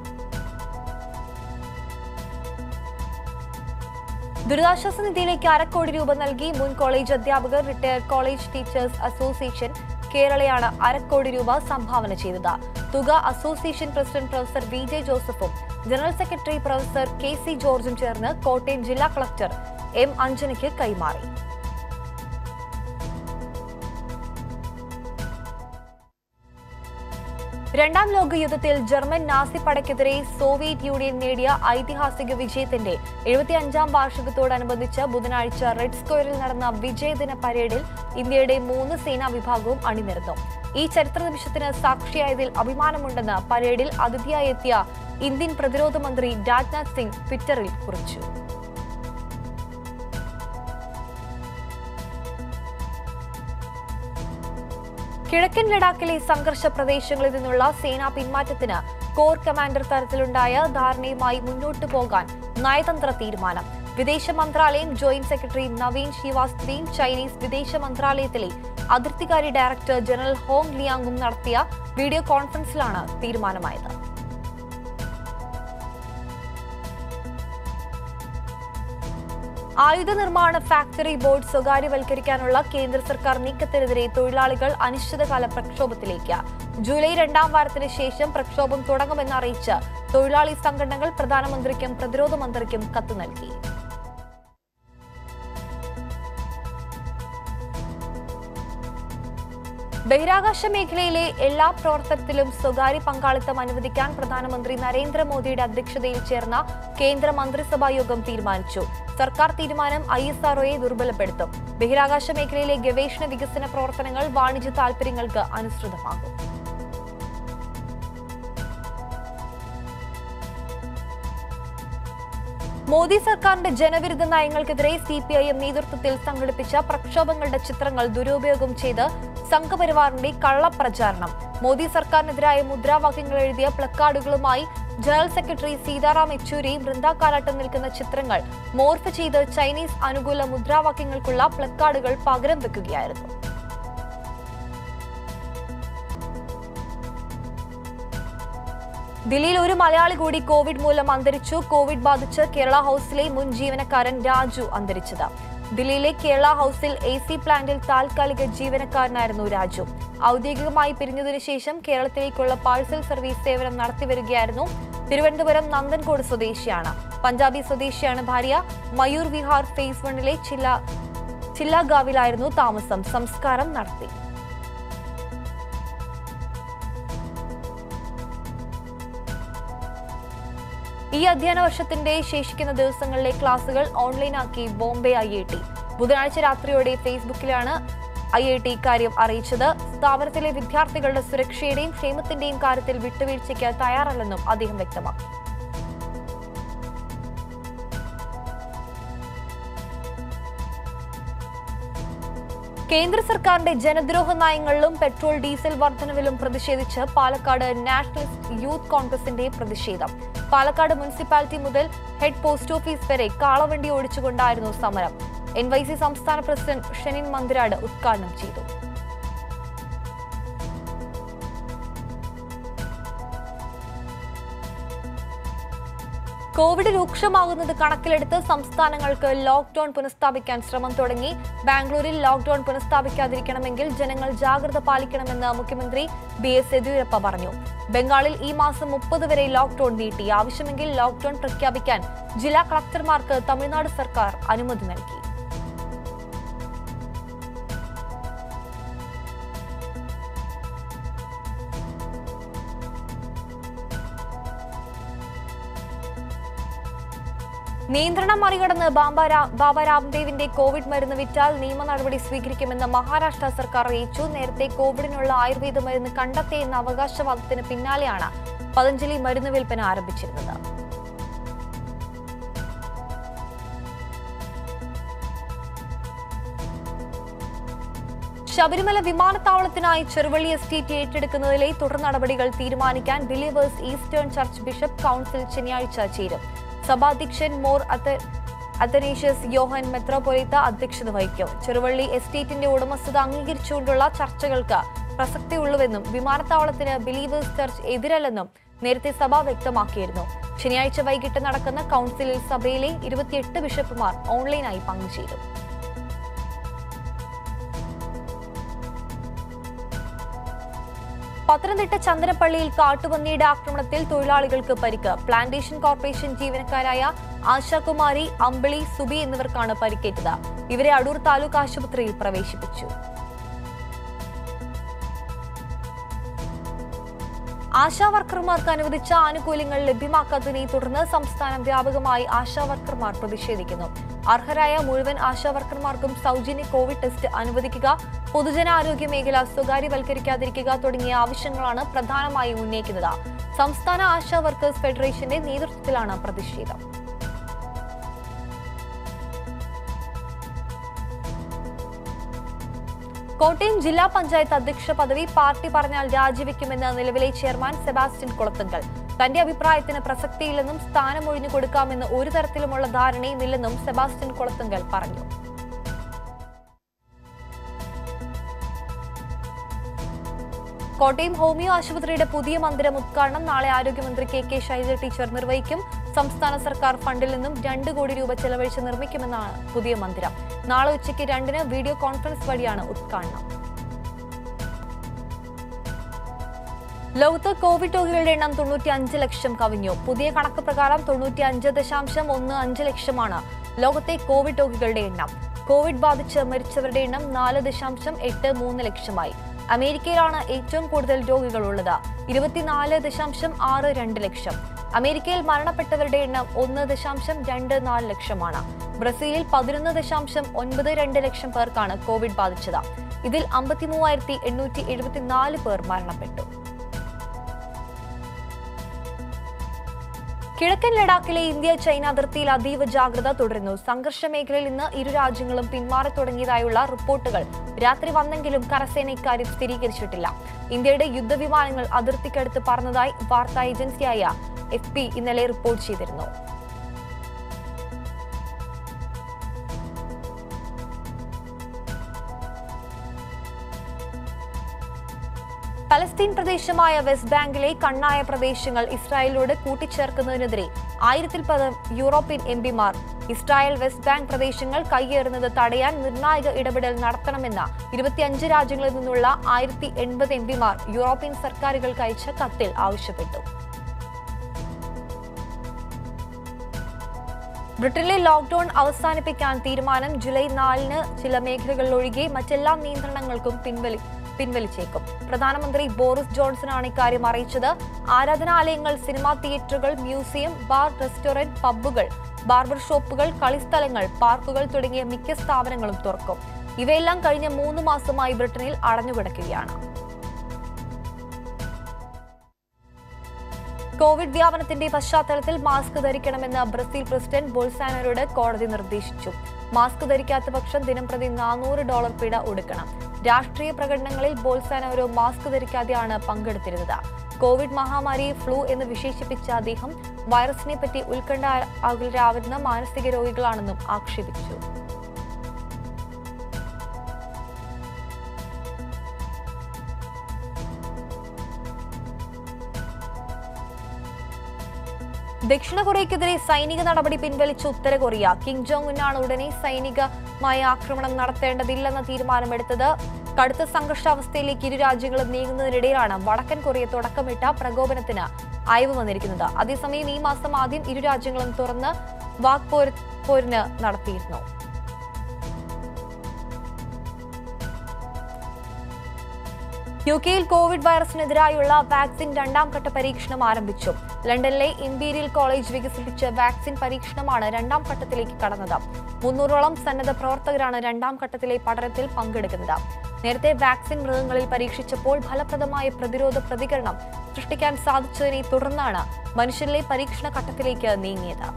Speaker 1: ദുരിതാശ്വാസ നിധിയിലേക്ക് 1/2 കോടി രൂപ നൽകി മുൻ കോളേജ് അധ്യാപകർ. റിട്ടയർഡ് കോളേജ് ടീച്ചേഴ്സ് അസോസിയേഷൻ കേരളയാണ് 1/2 കോടി രൂപ സംഭാവന ചെയ്തത്. തുക അസോസിയേഷൻ പ്രസിഡന്റ് പ്രൊഫസർ VJ ജോസഫും ജനറൽ സെക്രട്ടറി പ്രൊഫസർ KC ജോർജും ചേർന്ന് കോട്ടയം ജില്ലാ കളക്ടർ M അഞ്ജനയ്ക്ക് കൈമാറി. രണ്ടാം ലോക യുദ്ധത്തിൽ ജർമ്മൻ നാസി പടയ്ക്കെതിരെ സോവിയറ്റ് യൂണിയൻ നേടിയ ഐതിഹാസിക വിജയത്തിന്റെ 75-ാം വാർഷികത്തോടനുബന്ധിച്ച് ബുധനാഴ്ച റെഡ് സ്ക്വയറിൽ നടന്ന വിജയദിന പരേഡിൽ ഇന്ത്യയുടെ 3 സേനാ വിഭാഗവും അണിനിരന്നു. ഈ ചരിത്ര നിമിഷത്തിന് സാക്ഷിയായതിൽ അഭിമാനമുണ്ടെന്ന് പരേഡിൽ അതിഥിയായി എത്തിയ ഇന്ത്യൻ പ്രതിരോധ മന്ത്രി രാജ്നാഥ് സിംഗ് ട്വിറ്ററിൽ കുറിച്ചു. കിഴക്കൻ ലഡാക്കിലെ സംഘർഷ പ്രദേശങ്ങളിൽ നിന്നുള്ള സേനാ പിന്മാറ്റത്തിന് കോർ കമാൻഡർ തലത്തിലുണ്ടായ ധാരണയുമായി മുന്നോട്ടു പോകാൻ നയതന്ത്ര തീരുമാനം. വിദേശ മന്ത്രാലയം ജോയിന്റ് സെക്രട്ടറി നവീൻ ശ്രീവാസ്തവയും ചൈനീസ് വിദേശ മന്ത്രാലയത്തിലെ അതിർത്തികാര്യ ഡയറക്ടർ ജനറൽ ഹോങ് ലിയാങ്ങും നടത്തിയ വീഡിയോ കോൺഫറൻസിലാണ് തീരുമാനമായത്. ആയുധ നിർമ്മാണ ഫാക്ടറി ബോർഡ് സ്വകാര്യവൽക്കരിക്കാനുള്ള കേന്ദ്ര സർക്കാർ നീക്കത്തിനെതിരെ തൊഴിലാളികൾ അനിശ്ചിതകാല പ്രക്ഷോഭത്തിലേക്ക്. ജൂലൈ 2-ാം വാരത്തിന് ശേഷം പ്രക്ഷോഭം തുടങ്ങുമെന്ന് അറിയിച്ച് തൊഴിലാളി സംഘടനകൾ പ്രധാനമന്ത്രിക്കും പ്രതിരോധ മന്ത്രിക്കും കത്ത് നൽകി. ബഹിരാകാശ മേഖലയിലെ എല്ലാ പ്രവർത്തനത്തിലും സ്വകാര്യ പങ്കാളിത്തം അനുവദിക്കാൻ പ്രധാനമന്ത്രി നരേന്ദ്രമോദിയുടെ അധ്യക്ഷതയിൽ ചേർന്ന കേന്ദ്ര മന്ത്രിസഭാ യോഗം തീരുമാനിച്ചു. സർക്കാർ തീരുമാനം ISROയെ ദുർബലപ്പെടുത്തും. ബഹിരാകാശ മേഖലയിലെ ഗവേഷണ വികസന പ്രവർത്തനങ്ങൾ വാണിജ്യ താൽപര്യങ്ങൾക്ക് അനുസൃതമാകും. മോദി സർക്കാരിന്റെ ജനവിരുദ്ധ നയങ്ങൾക്കെതിരെ CPIM നേതൃത്വത്തിൽ സംഘടിപ്പിച്ച പ്രക്ഷോഭങ്ങളുടെ ചിത്രങ്ങൾ ദുരുപയോഗം ചെയ്ത് സംഘപരിവാറിന്റെ കള്ളപ്രചാരണം. മോദി സർക്കാരിനെതിരായ മുദ്രാവാക്യങ്ങൾ എഴുതിയ പ്ലക്കാർഡുകളുമായി ജനറൽ സെക്രട്ടറി സീതാറാം യെച്ചൂരി വൃന്ദ കാരാട്ടും നിൽക്കുന്ന ചിത്രങ്ങൾ മോർഫ് ചെയ്ത് ചൈനീസ് അനുകൂല മുദ്രാവാക്യങ്ങൾക്കുള്ള പ്ലക്കാർഡുകൾ പകരം വെക്കുകയായിരുന്നു. ദില്ലിയിൽ ഒരു മലയാളി കൂടി കോവിഡ് മൂലം അന്തരിച്ചു. കോവിഡ് ബാധിച്ച് കേരള ഹൌസിലെ മുൻ ജീവനക്കാരൻ രാജു അന്തരിച്ചത്. ദില്ലിയിലെ കേരള ഹൌസിൽ AC പ്ലാന്റിൽ താൽക്കാലിക ജീവനക്കാരനായിരുന്നു രാജു. ഔദ്യോഗികമായി പിരിഞ്ഞതിനു ശേഷം കേരളത്തിലേക്കുള്ള പാഴ്സൽ സർവീസ് സേവനം നടത്തിവരികയായിരുന്നു. തിരുവനന്തപുരം നന്ദൻകോട് സ്വദേശിയാണ്. പഞ്ചാബി സ്വദേശിയാണ് ഭാര്യ. മയൂർ വിഹാർ ഫേസ് 1-ലെ ചില്ലാഗാവിലായിരുന്നു താമസം. സംസ്കാരം നടത്തി. ഈ അധ്യയന വർഷത്തിന്റെ ശേഷിക്കുന്ന ദിവസങ്ങളിലെ ക്ലാസുകൾ ഓൺലൈനാക്കി ബോംബെ IIT. ബുധനാഴ്ച രാത്രിയോടെ ഫേസ്ബുക്കിലാണ് IIT ഇക്കാര്യം അറിയിച്ചത്. സ്ഥാപനത്തിലെ വിദ്യാർത്ഥികളുടെ സുരക്ഷയുടെയും ക്ഷേമത്തിന്റെയും കാര്യത്തിൽ വിട്ടുവീഴ്ചയ്ക്ക് തയ്യാറല്ലെന്നും അദ്ദേഹം വ്യക്തമാക്കി. കേന്ദ്ര സർക്കാരിന്റെ ജനദ്രോഹ നയങ്ങളിലും പെട്രോൾ ഡീസൽ വർധനവിലും പ്രതിഷേധിച്ച് പാലക്കാട് നാഷണലിസ്റ്റ് യൂത്ത് കോൺഗ്രസിന്റെ പ്രതിഷേധം. പാലക്കാട് മുനിസിപ്പാലിറ്റി മുതൽ ഹെഡ് പോസ്റ്റ് ഓഫീസ് വരെ കാളവണ്ടി ഓടിച്ചുകൊണ്ടായിരുന്നു സമരം. NYC സംസ്ഥാന പ്രസിഡന്റ് ഷെനിൻ മന്ദിരാട് ഉദ്ഘാടനം ചെയ്തു. കോവിഡ് രൂക്ഷമാകുന്നത് കണക്കിലെടുത്ത് സംസ്ഥാനങ്ങൾക്ക് ലോക്ഡൌൺ പുനഃസ്ഥാപിക്കാൻ ശ്രമം തുടങ്ങി. ബാംഗ്ലൂരിൽ ലോക്ഡൌൺ പുനഃസ്ഥാപിക്കാതിരിക്കണമെങ്കിൽ ജനങ്ങൾ ജാഗ്രത പാലിക്കണമെന്ന് മുഖ്യമന്ത്രി BS യെദ്യൂരപ്പ പറഞ്ഞു. ബംഗാളിൽ ഈ മാസം 30 വരെ ലോക്ഡൌൺ നീട്ടി. ആവശ്യമെങ്കിൽ ലോക്ഡൌൺ പ്രഖ്യാപിക്കാൻ ജില്ലാ കളക്ടർമാർക്ക് തമിഴ്നാട് സർക്കാർ അനുമതി നൽകി. നിയന്ത്രണം മറികടന്ന് ബാബ രാംദേവിന്റെ കോവിഡ് മരുന്ന് വിറ്റാൽ നിയമ നടപടി സ്വീകരിക്കുമെന്ന് മഹാരാഷ്ട്ര സർക്കാർ അറിയിച്ചു. നേരത്തെ കോവിഡിനുള്ള ആയുർവേദ മരുന്ന് കണ്ടെത്തിയെന്ന അവകാശവാദത്തിന് പിന്നാലെയാണ് പതഞ്ജലി മരുന്ന് വിൽപ്പന ആരംഭിച്ചിരുന്നത്. ശബരിമല വിമാനത്താവളത്തിനായി ചെറുവള്ളി എസ്റ്റേറ്റ് ഏറ്റെടുക്കുന്നതിലെ തുടർ നടപടികൾ തീരുമാനിക്കാൻ believers eastern church bishop council ശനിയാഴ്ച ചേരും. സഭാധ്യക്ഷൻ മോർ അത്തനേഷ്യസ് യോഹൻ മെത്രോപൊലീത്ത അധ്യക്ഷത വഹിക്കും. ചെറുവള്ളി എസ്റ്റേറ്റിന്റെ ഉടമസ്ഥത അംഗീകരിച്ചുകൊണ്ടുള്ള ചർച്ചകൾക്ക് പ്രസക്തിയുള്ളൂവെന്നും വിമാനത്താവളത്തിന് ബിലീവേഴ്സ് ചർച്ച് എതിരല്ലെന്നും നേരത്തെ സഭ വ്യക്തമാക്കിയിരുന്നു. ശനിയാഴ്ച വൈകിട്ട് നടക്കുന്ന കൌൺസിലിൽ സഭയിലെ 28 ബിഷപ്പുമാർ ഓൺലൈനായി പങ്കുചേരും. പത്തനംതിട്ട ചന്ദനപ്പള്ളിയിൽ കാട്ടുപന്നിയുടെ ആക്രമണത്തിൽ തൊഴിലാളികൾക്ക് പരിക്ക്. പ്ലാന്റേഷൻ കോർപ്പറേഷൻ ജീവനക്കാരായ ആശാകുമാരി, അമ്പിളി, സുബി എന്നിവർക്കാണ് പരിക്കേറ്റത്. ഇവരെ അടൂർ താലൂക്ക് ആശുപത്രിയിൽ പ്രവേശിപ്പിച്ചു. ആശാവർക്കർമാർക്ക് അനുവദിച്ച ആനുകൂല്യങ്ങൾ ലഭ്യമാക്കാത്തതിനെ തുടർന്ന് സംസ്ഥാനം വ്യാപകമായി ആശാവർക്കർമാർ പ്രതിഷേധിക്കുന്നു. അർഹരായ മുഴുവൻ ആശാവർക്കർമാർക്കും സൗജന്യ കോവിഡ് ടെസ്റ്റ് അനുവദിക്കുക, പൊതുജനാരോഗ്യ മേഖല സ്വകാര്യവൽക്കരിക്കാതിരിക്കുക തുടങ്ങിയ ആവശ്യങ്ങളാണ് പ്രധാനമായും ഉന്നയിക്കുന്നത്. സംസ്ഥാന ആശാ വർക്കേഴ്സ് ഫെഡറേഷന്റെ നേതൃത്വത്തിലാണ് പ്രതിഷേധം. കോട്ടയം ജില്ലാ പഞ്ചായത്ത് അധ്യക്ഷ പദവി പാർട്ടി പറഞ്ഞാൽ രാജിവെക്കുമെന്ന് നിലവിലെ ചെയർമാൻ സെബാസ്റ്റ്യൻ കുളത്തുങ്കൽ. തന്റെ അഭിപ്രായത്തിന് പ്രസക്തിയില്ലെന്നും സ്ഥാനമൊഴിഞ്ഞു കൊടുക്കാമെന്ന് ഒരു തരത്തിലുമുള്ള ധാരണയുമില്ലെന്നും സെബാസ്റ്റ്യൻ കുളത്തുങ്കൽ പറഞ്ഞു. കോട്ടയം ഹോമിയോ ആശുപത്രിയുടെ പുതിയ മന്ദിരം ഉദ്ഘാടനം നാളെ ആരോഗ്യമന്ത്രി കെ ശൈലജ ടീച്ചർ നിർവഹിക്കും. സംസ്ഥാന സർക്കാർ ഫണ്ടിൽ നിന്നും 2 കോടി രൂപ ചെലവഴിച്ച് നിർമ്മിക്കുമെന്നാണ് പുതിയ മന്ദിരം. നാളെ ഉച്ചയ്ക്ക് 2-ന് വീഡിയോ കോൺഫറൻസ് വഴിയാണ് ഉദ്ഘാടനം. ലോകത്ത് കോവിഡ് രോഗികളുടെ എണ്ണം 95 ലക്ഷം കവിഞ്ഞു. പുതിയ കണക്ക് പ്രകാരം 95.15 ലക്ഷമാണ് ലോകത്തെ കോവിഡ് രോഗികളുടെ എണ്ണം. കോവിഡ് ബാധിച്ച് മരിച്ചവരുടെ എണ്ണം 4.83 ലക്ഷമായി. അമേരിക്കയിലാണ് ഏറ്റവും കൂടുതൽ രോഗികളുള്ളത്, 24.62 ലക്ഷം. അമേരിക്കയിൽ മരണപ്പെട്ടവരുടെ എണ്ണം 1.24 ലക്ഷമാണ്. ബ്രസീലിൽ 11.92 ലക്ഷം പേർക്കാണ് കോവിഡ് ബാധിച്ചത്. ഇതിൽ 53,874 പേർ മരണപ്പെട്ടു. കിഴക്കൻ ലഡാക്കിലെ ഇന്ത്യ ചൈന അതിർത്തിയിൽ അതീവ ജാഗ്രത തുടരുന്നു. സംഘർഷ മേഖലയിൽ ഇന്ന് ഇരു രാജ്യങ്ങളും പിന്മാറി തുടങ്ങിയതായുള്ള റിപ്പോർട്ടുകൾ രാത്രി വന്നെങ്കിലും കരസേന ഇക്കാര്യം സ്ഥിരീകരിച്ചിട്ടില്ല. ഇന്ത്യയുടെ യുദ്ധവിമാനങ്ങൾ അതിർത്തിക്കടുത്ത് പറന്നതായി വാർത്താ ഏജൻസിയായ FP ഇന്നലെ റിപ്പോർട്ട് ചെയ്തിരുന്നു. പലസ്തീൻ പ്രദേശമായ വെസ്റ്റ് ബാങ്കിലെ കണ്ണായ പ്രദേശങ്ങൾ ഇസ്രായേലിനോട് കൂട്ടിച്ചേർക്കുന്നതിനെതിരെ 1000-ൽ യൂറോപ്യൻ എംപിമാർ ഇസ്രായേൽ വെസ്റ്റ് ബാങ്ക് പ്രദേശങ്ങൾ കൈയേറുന്നത് തടയാൻ നിർണായക ഇടപെടൽ നടത്തണമെന്ന 25 രാജ്യങ്ങളിൽ നിന്നുള്ള 1080 എംപിമാർ യൂറോപ്യൻ സർക്കാരുകൾക്ക് അയച്ച കത്തിൽ ആവശ്യപ്പെട്ടു. ബ്രിട്ടനിലെ ലോക്ഡൌൺ അവസാനിപ്പിക്കാൻ തീരുമാനം. ജൂലൈ 4-ന് ചില മേഖലകളിലൊഴികെ മറ്റെല്ലാ നിയന്ത്രണങ്ങൾക്കും പിൻവലിച്ചേക്കും. പ്രധാനമന്ത്രി ബോറിസ് ജോൺസണാണ് ഇക്കാര്യം അറിയിച്ചത്. ആരാധനാലയങ്ങൾ, സിനിമാ തിയേറ്ററുകൾ, മ്യൂസിയം, ബാർ, റെസ്റ്റോറന്റ്, പബ്ബുകൾ, ബാർബർ ഷോപ്പുകൾ, കളിസ്ഥലങ്ങൾ, പാർക്കുകൾ തുടങ്ങിയ മിക്ക സ്ഥാപനങ്ങളും തുറക്കും. ഇവയെല്ലാം കഴിഞ്ഞ 3 മാസമായി ബ്രിട്ടനിൽ അടഞ്ഞുകിടക്കുകയാണ്. കോവിഡ് വ്യാപനത്തിന്റെ പശ്ചാത്തലത്തിൽ മാസ്ക് ധരിക്കണമെന്ന് ബ്രസീൽ പ്രസിഡന്റ് ബോൾസോനാരോയോട് കോടതി നിർദ്ദേശിച്ചു. മാസ്ക് ധരിക്കാത്ത പക്ഷം ദിനംപ്രതി $400 പിഴ ഒടുക്കണം. രാഷ്ട്രീയ പ്രകടനങ്ങളിൽ ബോൾസോനാരോ മാസ്ക് ധരിക്കാതെയാണ് പങ്കെടുത്തിരുന്നത്. കോവിഡ് മഹാമാരിയെ ഫ്ലൂ എന്ന് വിശേഷിപ്പിച്ച അദ്ദേഹം വൈറസിനെ പറ്റി ഉത്കണ്ഠാകുലരാവുന്ന മാനസിക രോഗികളാണെന്നും ആക്ഷേപിച്ചു. ദക്ഷിണ കൊറിയയ്ക്കെതിരെ സൈനിക നടപടി പിൻവലിച്ച ഉത്തര കൊറിയ. കിം ജോങ് ഉന്നാണ് ഉടനെ സൈനികമായ ആക്രമണം നടത്തേണ്ടതില്ലെന്ന തീരുമാനമെടുത്തത്. കടുത്ത സംഘർഷാവസ്ഥയിലേക്ക് ഇരു രാജ്യങ്ങളും നീങ്ങുന്നതിനിടയിലാണ് വടക്കൻ കൊറിയ തുടക്കമിട്ട പ്രകോപനത്തിന് അയവ് വന്നിരിക്കുന്നത്. അതേസമയം ഈ മാസം ആദ്യം ഇരു രാജ്യങ്ങളും തുറന്ന് വാക്പോരിന് നടത്തിയിരുന്നു. യുകെയിൽ കോവിഡ് വൈറസിനെതിരായുള്ള വാക്സിൻ രണ്ടാം ഘട്ട പരീക്ഷണം ആരംഭിച്ചു. ലണ്ടനിലെ ഇംപീരിയൽ കോളേജ് വികസിപ്പിച്ച വാക്സിൻ പരീക്ഷണമാണ് രണ്ടാം ഘട്ടത്തിലേക്ക് കടന്നത്. 300ഓളം സന്നദ്ധ പ്രവർത്തകരാണ് രണ്ടാം ഘട്ടത്തിലെ പഠനത്തിൽ പങ്കെടുക്കുന്നത്. നേരത്തെ വാക്സിൻ മൃഗങ്ങളിൽ പരീക്ഷിച്ചപ്പോൾ ഫലപ്രദമായ പ്രതിരോധ പ്രതികരണം സൃഷ്ടിക്കാൻ സാധിച്ചതിനെ തുടർന്നാണ് മനുഷ്യരിലെ പരീക്ഷണ ഘട്ടത്തിലേക്ക് നീങ്ങിയത്.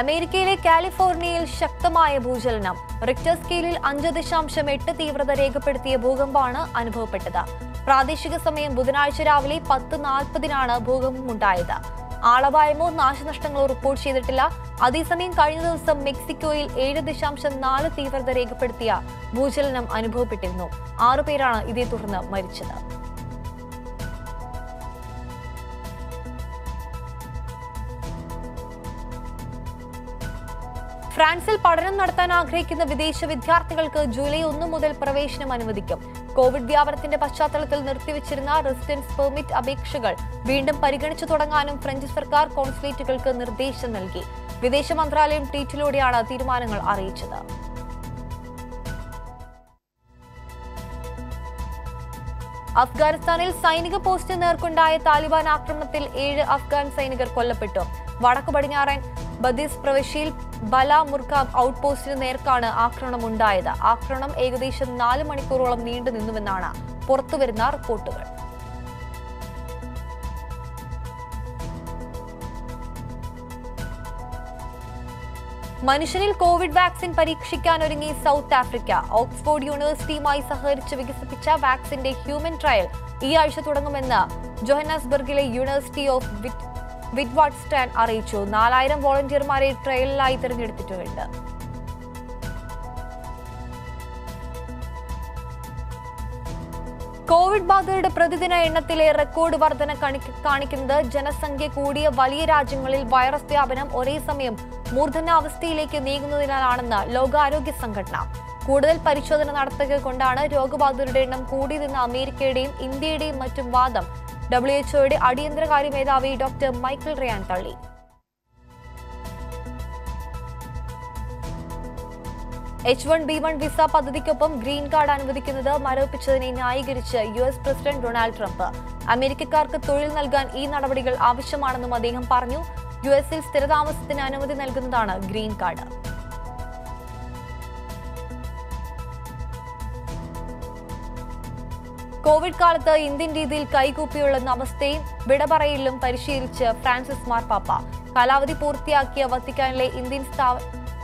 Speaker 1: അമേരിക്കയിലെ കാലിഫോർണിയയിൽ ശക്തമായ ഭൂചലനം. റിക്ടർ സ്കെയിലിൽ 5.8 തീവ്രത രേഖപ്പെടുത്തിയ ഭൂകമ്പമാണ് അനുഭവപ്പെട്ടത്. പ്രാദേശിക സമയം ബുധനാഴ്ച രാവിലെ 10:40-നാണ് ഭൂകമ്പമുണ്ടായത്. ആളപായമോ നാശനഷ്ടങ്ങളോ റിപ്പോർട്ട് ചെയ്തിട്ടില്ല. അതേസമയം കഴിഞ്ഞ ദിവസം മെക്സിക്കോയിൽ 7.4 തീവ്രത രേഖപ്പെടുത്തിയ ഭൂചലനം അനുഭവപ്പെട്ടിരുന്നു. 6 പേരാണ് ഇതേ തുടർന്ന് മരിച്ചത്. ഫ്രാൻസിൽ പഠനം നടത്താൻ ആഗ്രഹിക്കുന്ന വിദേശ വിദ്യാർത്ഥികൾക്ക് ജൂലൈ 1 മുതൽ പ്രവേശനം അനുവദിക്കും. കോവിഡ് വ്യാപനത്തിന്റെ പശ്ചാത്തലത്തിൽ നിർത്തിവച്ചിരുന്ന റെസിഡൻസ് പെർമിറ്റ് അപേക്ഷകൾ വീണ്ടും പരിഗണിച്ചു തുടങ്ങാനും ഫ്രഞ്ച് സർക്കാർ കോൺസുലേറ്റുകൾക്ക് നിർദ്ദേശം നൽകി. വിദേശ മന്ത്രാലയം ട്വീറ്റിലൂടെയാണ് തീരുമാനങ്ങൾ അറിയിച്ചത്. അഫ്ഗാനിസ്ഥാനിൽ സൈനിക പോസ്റ്റിന് നേർക്കുണ്ടായ താലിബാൻ ആക്രമണത്തിൽ 7 അഫ്ഗാൻ സൈനികർ കൊല്ലപ്പെട്ടു. വടക്കു പടിഞ്ഞാറൻ ബദീസ് പ്രവിശ്യയിൽ ബല മുർഖാബ് ഔട്ട് പോസ്റ്റിന് നേർക്കാണ് ആക്രമണമുണ്ടായത്. ആക്രമണം ഏകദേശം 4 മണിക്കൂറോളം നീണ്ടുനിന്നുവെന്നാണ് പുറത്തുവരുന്ന റിപ്പോർട്ടുകൾ. മനുഷ്യനിൽ കോവിഡ് വാക്സിൻ പരീക്ഷിക്കാനൊരുങ്ങി സൗത്ത് ആഫ്രിക്ക. ഓക്സ്ഫോർഡ് യൂണിവേഴ്സിറ്റിയുമായി സഹകരിച്ച് വികസിപ്പിച്ച വാക്സിന്റെ ഹ്യൂമൻ ട്രയൽ ഈ ആഴ്ച തുടങ്ങുമെന്ന് ജോഹന്നാസ്ബർഗിലെ യൂണിവേഴ്സിറ്റി ഓഫ് വിറ്റ്വാട്സ്റ്റാൻ അറിയിച്ചു. 4000 വോളണ്ടിയർമാരെ ട്രയലിലായി തിരഞ്ഞെടുത്തിട്ടുണ്ട്. കോവിഡ് ബാധിതരുടെ പ്രതിദിന എണ്ണത്തിലെ റെക്കോർഡ് വർധന കാണിക്കുന്നത് ജനസംഖ്യ കൂടിയ വലിയ രാജ്യങ്ങളിൽ വൈറസ് വ്യാപനം ഒരേ സമയം മൂർധന്യാവസ്ഥയിലേക്ക് നീങ്ങുന്നതിനാലാണെന്ന് ലോകാരോഗ്യ സംഘടന. കൂടുതൽ പരിശോധന നടത്തുക കൊണ്ടാണ് രോഗബാധിതരുടെ എണ്ണം കൂടിയതെന്ന് അമേരിക്കയുടെയും ഇന്ത്യയുടെയും മറ്റും വാദം WHO അടിയന്തരകാര്യ മേധാവി ഡോക്ടർ മൈക്കിൾ റയാൻ തള്ളി. H1B1 വിസ പദ്ധതിക്കൊപ്പം ഗ്രീൻ കാർഡ് അനുവദിക്കുന്നത് മരവിപ്പിച്ചതിനെ ന്യായീകരിച്ച് US പ്രസിഡന്റ് ഡൊണാൾഡ് ട്രംപ്. അമേരിക്കക്കാർക്ക് തൊഴിൽ നൽകാൻ ഈ നടപടികൾ ആവശ്യമാണെന്നും അദ്ദേഹം പറഞ്ഞു. US-ൽ സ്ഥിരതാമസത്തിന് അനുമതി നൽകുന്നതാണ് ഗ്രീൻ കാർഡ്. കോവിഡ് കാലത്ത് ഇന്ത്യൻ രീതിയിൽ കൈകൂപ്പിയുള്ള നമസ്തയും വിടപറയലിലും പരിശീലിച്ച് ഫ്രാൻസിസ് മാർപ്പാപ്പ. കാലാവധി പൂർത്തിയാക്കിയ വത്തിക്കാനിലെ ഇന്ത്യൻ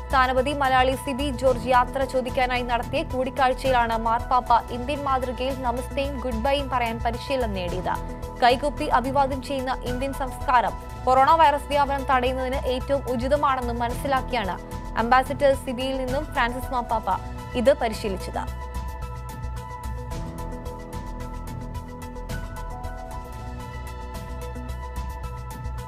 Speaker 1: സ്ഥാനപതി മലയാളി സിബി ജോർജ് യാത്ര ചോദിക്കാനായി നടത്തിയ കൂടിക്കാഴ്ചയിലാണ് മാർപ്പാപ്പ ഇന്ത്യൻ മാതൃകയിൽ നമസ്തയും ഗുഡ് ബൈയും പറയാൻ പരിശീലനം നേടിയത്. കൈകൂപ്പി അഭിവാദ്യം ചെയ്യുന്ന ഇന്ത്യൻ സംസ്കാരം കൊറോണ വൈറസ് വ്യാപനം തടയുന്നതിന് ഏറ്റവും ഉചിതമാണെന്നും മനസ്സിലാക്കിയാണ് അംബാസിഡർ സിബിയിൽ നിന്നും ഫ്രാൻസിസ് മാർപ്പാപ്പ ഇത് പരിശീലിച്ചത്.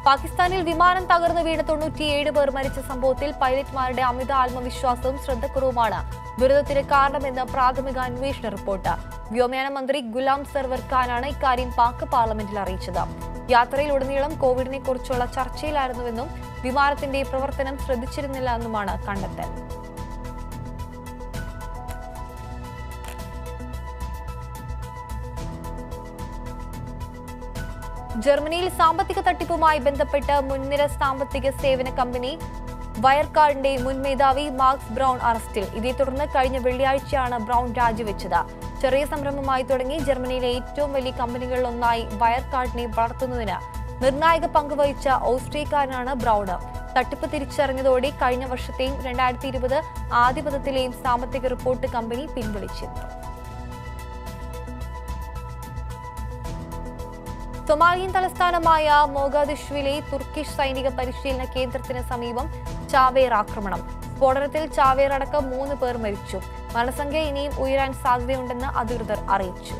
Speaker 1: പാകിസ്ഥാനിൽ വിമാനം തകർന്നു വീണ് 97 പേർ മരിച്ച സംഭവത്തിൽ പൈലറ്റ്മാരുടെ അമിത ആത്മവിശ്വാസവും ശ്രദ്ധക്കുറവുമാണ് ദുരന്തത്തിന് കാരണമെന്ന് പ്രാഥമിക അന്വേഷണ റിപ്പോർട്ട്. വ്യോമയാന മന്ത്രി ഗുലാം സർവർ ഖാനാണ് ഇക്കാര്യം പാക് പാർലമെന്റിൽ അറിയിച്ചത്. യാത്രയിലുടനീളം കോവിഡിനെ കുറിച്ചുള്ള ചർച്ചയിലായിരുന്നുവെന്നും വിമാനത്തിന്റെ പ്രവർത്തനം ശ്രദ്ധിച്ചിരുന്നില്ല എന്നുമാണ് കണ്ടെത്തൽ. ജർമ്മനിയിൽ സാമ്പത്തിക തട്ടിപ്പുമായി ബന്ധപ്പെട്ട് മുൻനിര സാമ്പത്തിക സേവന കമ്പനി വയർകാർഡിന്റെ മുൻ മേധാവി മാർക്സ് ബ്രൗൺ അറസ്റ്റിൽ. ഇതേ തുടർന്ന് കഴിഞ്ഞ വെള്ളിയാഴ്ചയാണ് ബ്രൗൺ രാജിവെച്ചത്. ചെറിയ സംരംഭമായി തുടങ്ങി ജർമ്മനിയിലെ ഏറ്റവും വലിയ കമ്പനികളിലൊന്നായി വയർകാർഡിനെ വളർത്തുന്നതിന് നിർണായക പങ്കുവഹിച്ച ഓസ്ട്രിയക്കാരനാണ് ബ്രൗൺ. തട്ടിപ്പ് തിരിച്ചറിഞ്ഞതോടെ കഴിഞ്ഞ വർഷത്തെയും 2020 ആദ്യപദത്തിലെയും സാമ്പത്തിക റിപ്പോർട്ട് കമ്പനി പിൻവലിച്ചിരുന്നു. സൊമാലിയൻ തലസ്ഥാനമായ മോഗാദിഷുവിലെ തുർക്കിഷ് സൈനിക പരിശീലന കേന്ദ്രത്തിന് സമീപം ചാവേർ ആക്രമണം. സ്ഫോടനത്തിൽ ചാവേർ അടക്കം 3 പേർ മരിച്ചു. മരണസംഖ്യ ഇനിയും ഉയരാൻ സാധ്യതയുണ്ടെന്ന് അധികൃതർ അറിയിച്ചു.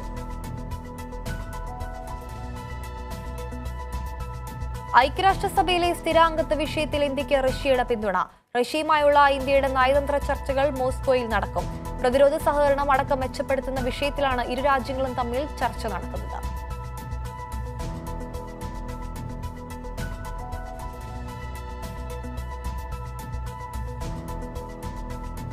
Speaker 1: ഐക്യരാഷ്ട്രസഭയിലെ സ്ഥിരാംഗത്വ വിഷയത്തിൽ ഇന്ത്യക്ക് റഷ്യയുടെ പിന്തുണ. റഷ്യയുമായുള്ള ഇന്ത്യയുടെ നയതന്ത്ര ചർച്ചകൾ മോസ്കോയിൽ നടക്കും. പ്രതിരോധ സഹകരണം അടക്കം മെച്ചപ്പെടുത്തുന്ന വിഷയത്തിലാണ് ഇരു രാജ്യങ്ങളും തമ്മിൽ ചർച്ച നടത്തുന്നത്.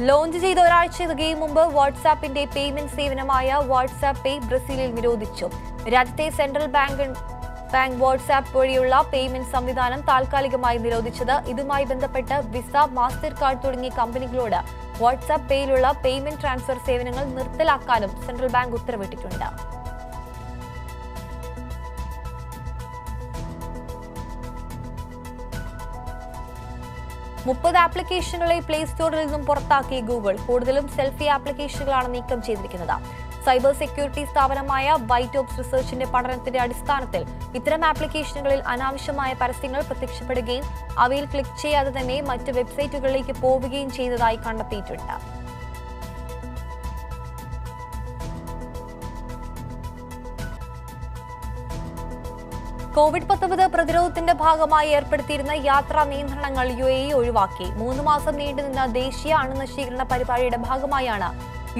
Speaker 1: ലോഞ്ച് ചെയ്ത ഒരാഴ്ച തികയും മുമ്പ് വാട്സാപ്പിന്റെ പേയ്മെന്റ് സേവനമായ വാട്സാപ്പ് പേ ബ്രസീലിൽ നിരോധിച്ചു. രാജ്യത്തെ സെൻട്രൽ ബാങ്ക് വാട്സാപ്പ് വഴിയുള്ള പേയ്മെന്റ് സംവിധാനം താൽക്കാലികമായി നിരോധിച്ചത്. ഇതുമായി ബന്ധപ്പെട്ട് വിസ, മാസ്റ്റർ കാർഡ് തുടങ്ങിയ കമ്പനികളോട് വാട്സാപ്പ് പേയിലുള്ള പേയ്മെന്റ് ട്രാൻസ്ഫർ സേവനങ്ങൾ നിർത്തലാക്കാനും സെൻട്രൽ ബാങ്ക് ഉത്തരവിട്ടിട്ടുണ്ട്. മുപ്പത് ആപ്ലിക്കേഷനുകളെ പ്ലേ സ്റ്റോറിൽ നിന്നും പുറത്താക്കി ഗൂഗിൾ. കൂടുതലും സെൽഫി ആപ്ലിക്കേഷനുകളാണ് നീക്കം ചെയ്തിരിക്കുന്നത്. സൈബർ സെക്യൂരിറ്റി സ്ഥാപനമായ വൈറ്റ് റിസർച്ചിന്റെ പഠനത്തിന്റെ അടിസ്ഥാനത്തിൽ ഇത്തരം ആപ്ലിക്കേഷനുകളിൽ അനാവശ്യമായ പരസ്യങ്ങൾ പ്രത്യക്ഷപ്പെടുകയും അവയിൽ ക്ലിക്ക് ചെയ്യാതെ തന്നെ മറ്റ് വെബ്സൈറ്റുകളിലേക്ക് പോവുകയും ചെയ്തതായി കണ്ടെത്തിയിട്ടുണ്ട്. കോവിഡ്-19 പ്രതിരോധത്തിന്റെ ഭാഗമായി ഏർപ്പെടുത്തിയിരുന്ന യാത്രാ നിയന്ത്രണങ്ങൾ UAE ഒഴിവാക്കി. 3 മാസം നീണ്ടുനിന്ന ദേശീയ അണുനശീകരണ പരിപാടിയുടെ ഭാഗമായാണ്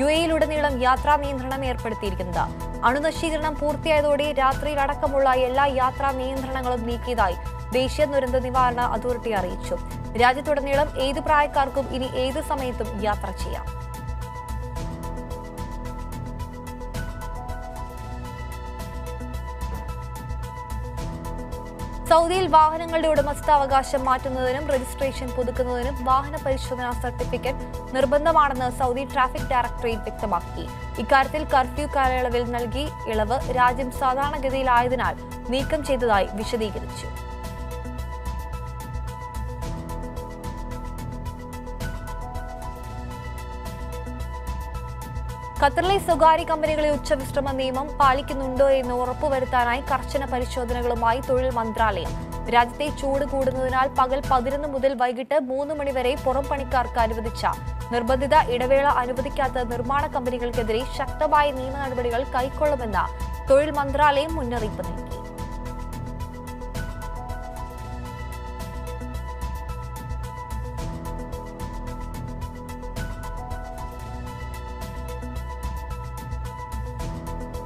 Speaker 1: UAE-യിലുടനീളം യാത്രാ നിയന്ത്രണം ഏർപ്പെടുത്തിയിരിക്കുന്നത്. അണുനശീകരണം പൂർത്തിയായതോടെ രാത്രിയിലടക്കമുള്ള എല്ലാ യാത്രാ നിയന്ത്രണങ്ങളും നീക്കിയതായി ദേശീയ ദുരന്ത നിവാരണ അതോറിറ്റി അറിയിച്ചു. രാജ്യത്തുടനീളം ഏത് പ്രായക്കാർക്കും ഇനി ഏത് സമയത്തും യാത്ര ചെയ്യാം. സൗദിയിൽ വാഹനങ്ങളുടെ ഉടമസ്ഥാവകാശം മാറ്റുന്നതിനും രജിസ്ട്രേഷൻ പുതുക്കുന്നതിനും വാഹന പരിശോധനാ സർട്ടിഫിക്കറ്റ് നിർബന്ധമാണെന്ന് സൗദി ട്രാഫിക് ഡയറക്ടറേറ്റ് വ്യക്തമാക്കി. ഇക്കാര്യത്തിൽ കർഫ്യൂ കാലയളവിൽ നൽകി ഇളവ് രാജ്യം സാധാരണഗതിയിലായതിനാൽ നീക്കം ചെയ്തതായി വിശദീകരിച്ചു. ഖത്തറിലെ സ്വകാര്യ കമ്പനികളെ ഉച്ചവിശ്രമ നിയമം പാലിക്കുന്നുണ്ടോ എന്ന് ഉറപ്പുവരുത്താനായി കർശന പരിശോധനകളുമായി തൊഴിൽ മന്ത്രാലയം. രാജ്യത്തെ ചൂട് കൂടുന്നതിനാൽ പകൽ 11 മുതൽ വൈകിട്ട് 3 മണി വരെ പുറം പണിക്കാർക്ക് അനുവദിച്ച നിർബന്ധിത ഇടവേള അനുവദിക്കാത്ത നിർമ്മാണ കമ്പനികൾക്കെതിരെ ശക്തമായ നിയമ നടപടികൾ കൈക്കൊള്ളുമെന്ന് തൊഴിൽ മന്ത്രാലയം മുന്നറിയിപ്പ് നൽകി.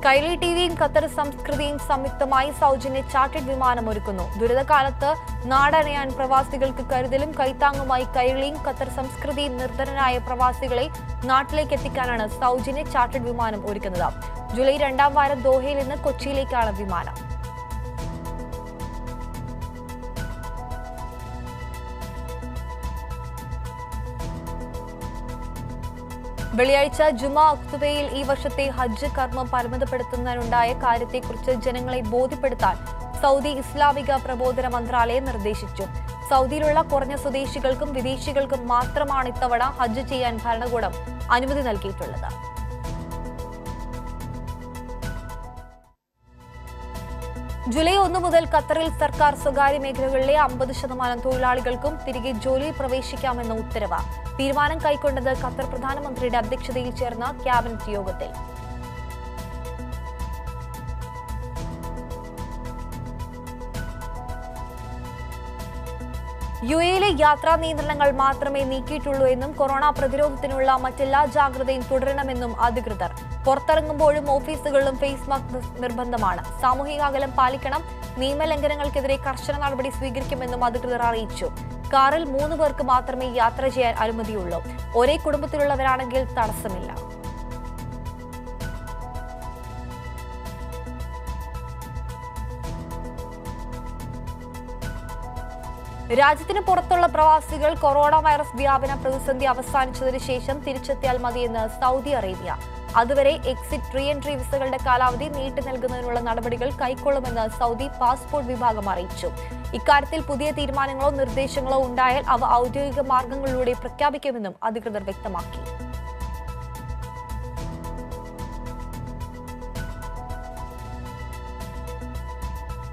Speaker 1: കൈലി ടിവിയും ഖത്തർ സംസ്കൃതിയും സംയുക്തമായി സൗജന്യ ചാർട്ടേഡ് വിമാനം ഒരുക്കുന്നു. ദുരിതകാലത്ത് നാടണയാൻ പ്രവാസികൾക്ക് കരുതലും കൈത്താങ്ങുമായി കൈലിയും ഖത്തർ സംസ്കൃതിയും നിർധനരായ പ്രവാസികളെ നാട്ടിലേക്ക് എത്തിക്കാനാണ് സൗജന്യ ചാർട്ടേഡ് വിമാനം ഒരുക്കുന്നത്. ജൂലൈ 2ാം വാരം ദോഹയിൽ നിന്ന് കൊച്ചിയിലേക്കാണ് വിമാനം. വെള്ളിയാഴ്ച ജുമാ ഖുതുബയിൽ ഈ വർഷത്തെ ഹജ്ജ് കർമ്മം പരിമിതപ്പെടുത്തുന്നതിനുണ്ടായ കാര്യത്തെക്കുറിച്ച് ജനങ്ങളെ ബോധ്യപ്പെടുത്താൻ സൗദി ഇസ്ലാമിക പ്രബോധന മന്ത്രാലയം നിർദ്ദേശിച്ചു. സൗദിയിലുള്ള കുറഞ്ഞ സ്വദേശികൾക്കും വിദേശികൾക്കും മാത്രമാണ് ഇത്തവണ ഹജ്ജ് ചെയ്യാൻ ഭരണകൂടം അനുമതി നൽകിയിട്ടുള്ളത്. ജൂലൈ 1 മുതൽ ഖത്തറിൽ സർക്കാർ സ്വകാര്യ മേഖലകളിലെ 50% തൊഴിലാളികൾക്കും തിരികെ ജോലിയിൽ പ്രവേശിക്കാമെന്ന ഉത്തരവ്. തീരുമാനം കൈക്കൊണ്ടത് ഖത്തർ പ്രധാനമന്ത്രിയുടെ അധ്യക്ഷതയിൽ ചേർന്ന ക്യാബിനറ്റ് യോഗത്തിൽ. UAE-യിലെ യാത്രാ നിയന്ത്രണങ്ങൾ മാത്രമേ നീക്കിയിട്ടുള്ളൂ എന്നും കൊറോണ പ്രതിരോധത്തിനുള്ള മറ്റെല്ലാ ജാഗ്രതയും തുടരണമെന്നും അധികൃതർ. പുറത്തിറങ്ങുമ്പോഴും ഓഫീസുകളിലും ഫേസ് മാസ്ക് നിർബന്ധമാണ്. സാമൂഹിക അകലം പാലിക്കണം. നിയമലംഘനങ്ങൾക്കെതിരെ കർശന നടപടി സ്വീകരിക്കുമെന്നും അധികൃതർ അറിയിച്ചു. കാറിൽ 3 പേർക്ക് മാത്രമേ യാത്ര ചെയ്യാൻ അനുമതിയുള്ളൂ. ഒരേ കുടുംബത്തിലുള്ളവരാണെങ്കിൽ തടസ്സമില്ല. രാജ്യത്തിന് പുറത്തുള്ള പ്രവാസികൾ കൊറോണ വൈറസ് വ്യാപന പ്രതിസന്ധി അവസാനിച്ചതിനു ശേഷം തിരിച്ചെത്തിയാൽ മതിയെന്ന് സൗദി അറേബ്യ. അതുവരെ എക്സിറ്റ് റീ എൻട്രി വിസകളുടെ കാലാവധി നീട്ടി നൽകുന്നതിനുള്ള നടപടികൾ കൈക്കൊള്ളുമെന്ന് സൗദി പാസ്പോർട്ട് വിഭാഗം അറിയിച്ചു. ഇക്കാര്യത്തിൽ പുതിയ തീരുമാനങ്ങളോ നിർദ്ദേശങ്ങളോ ഉണ്ടായാൽ അവ ഔദ്യോഗിക മാർഗങ്ങളിലൂടെ പ്രഖ്യാപിക്കുമെന്നും അധികൃതർ വ്യക്തമാക്കി.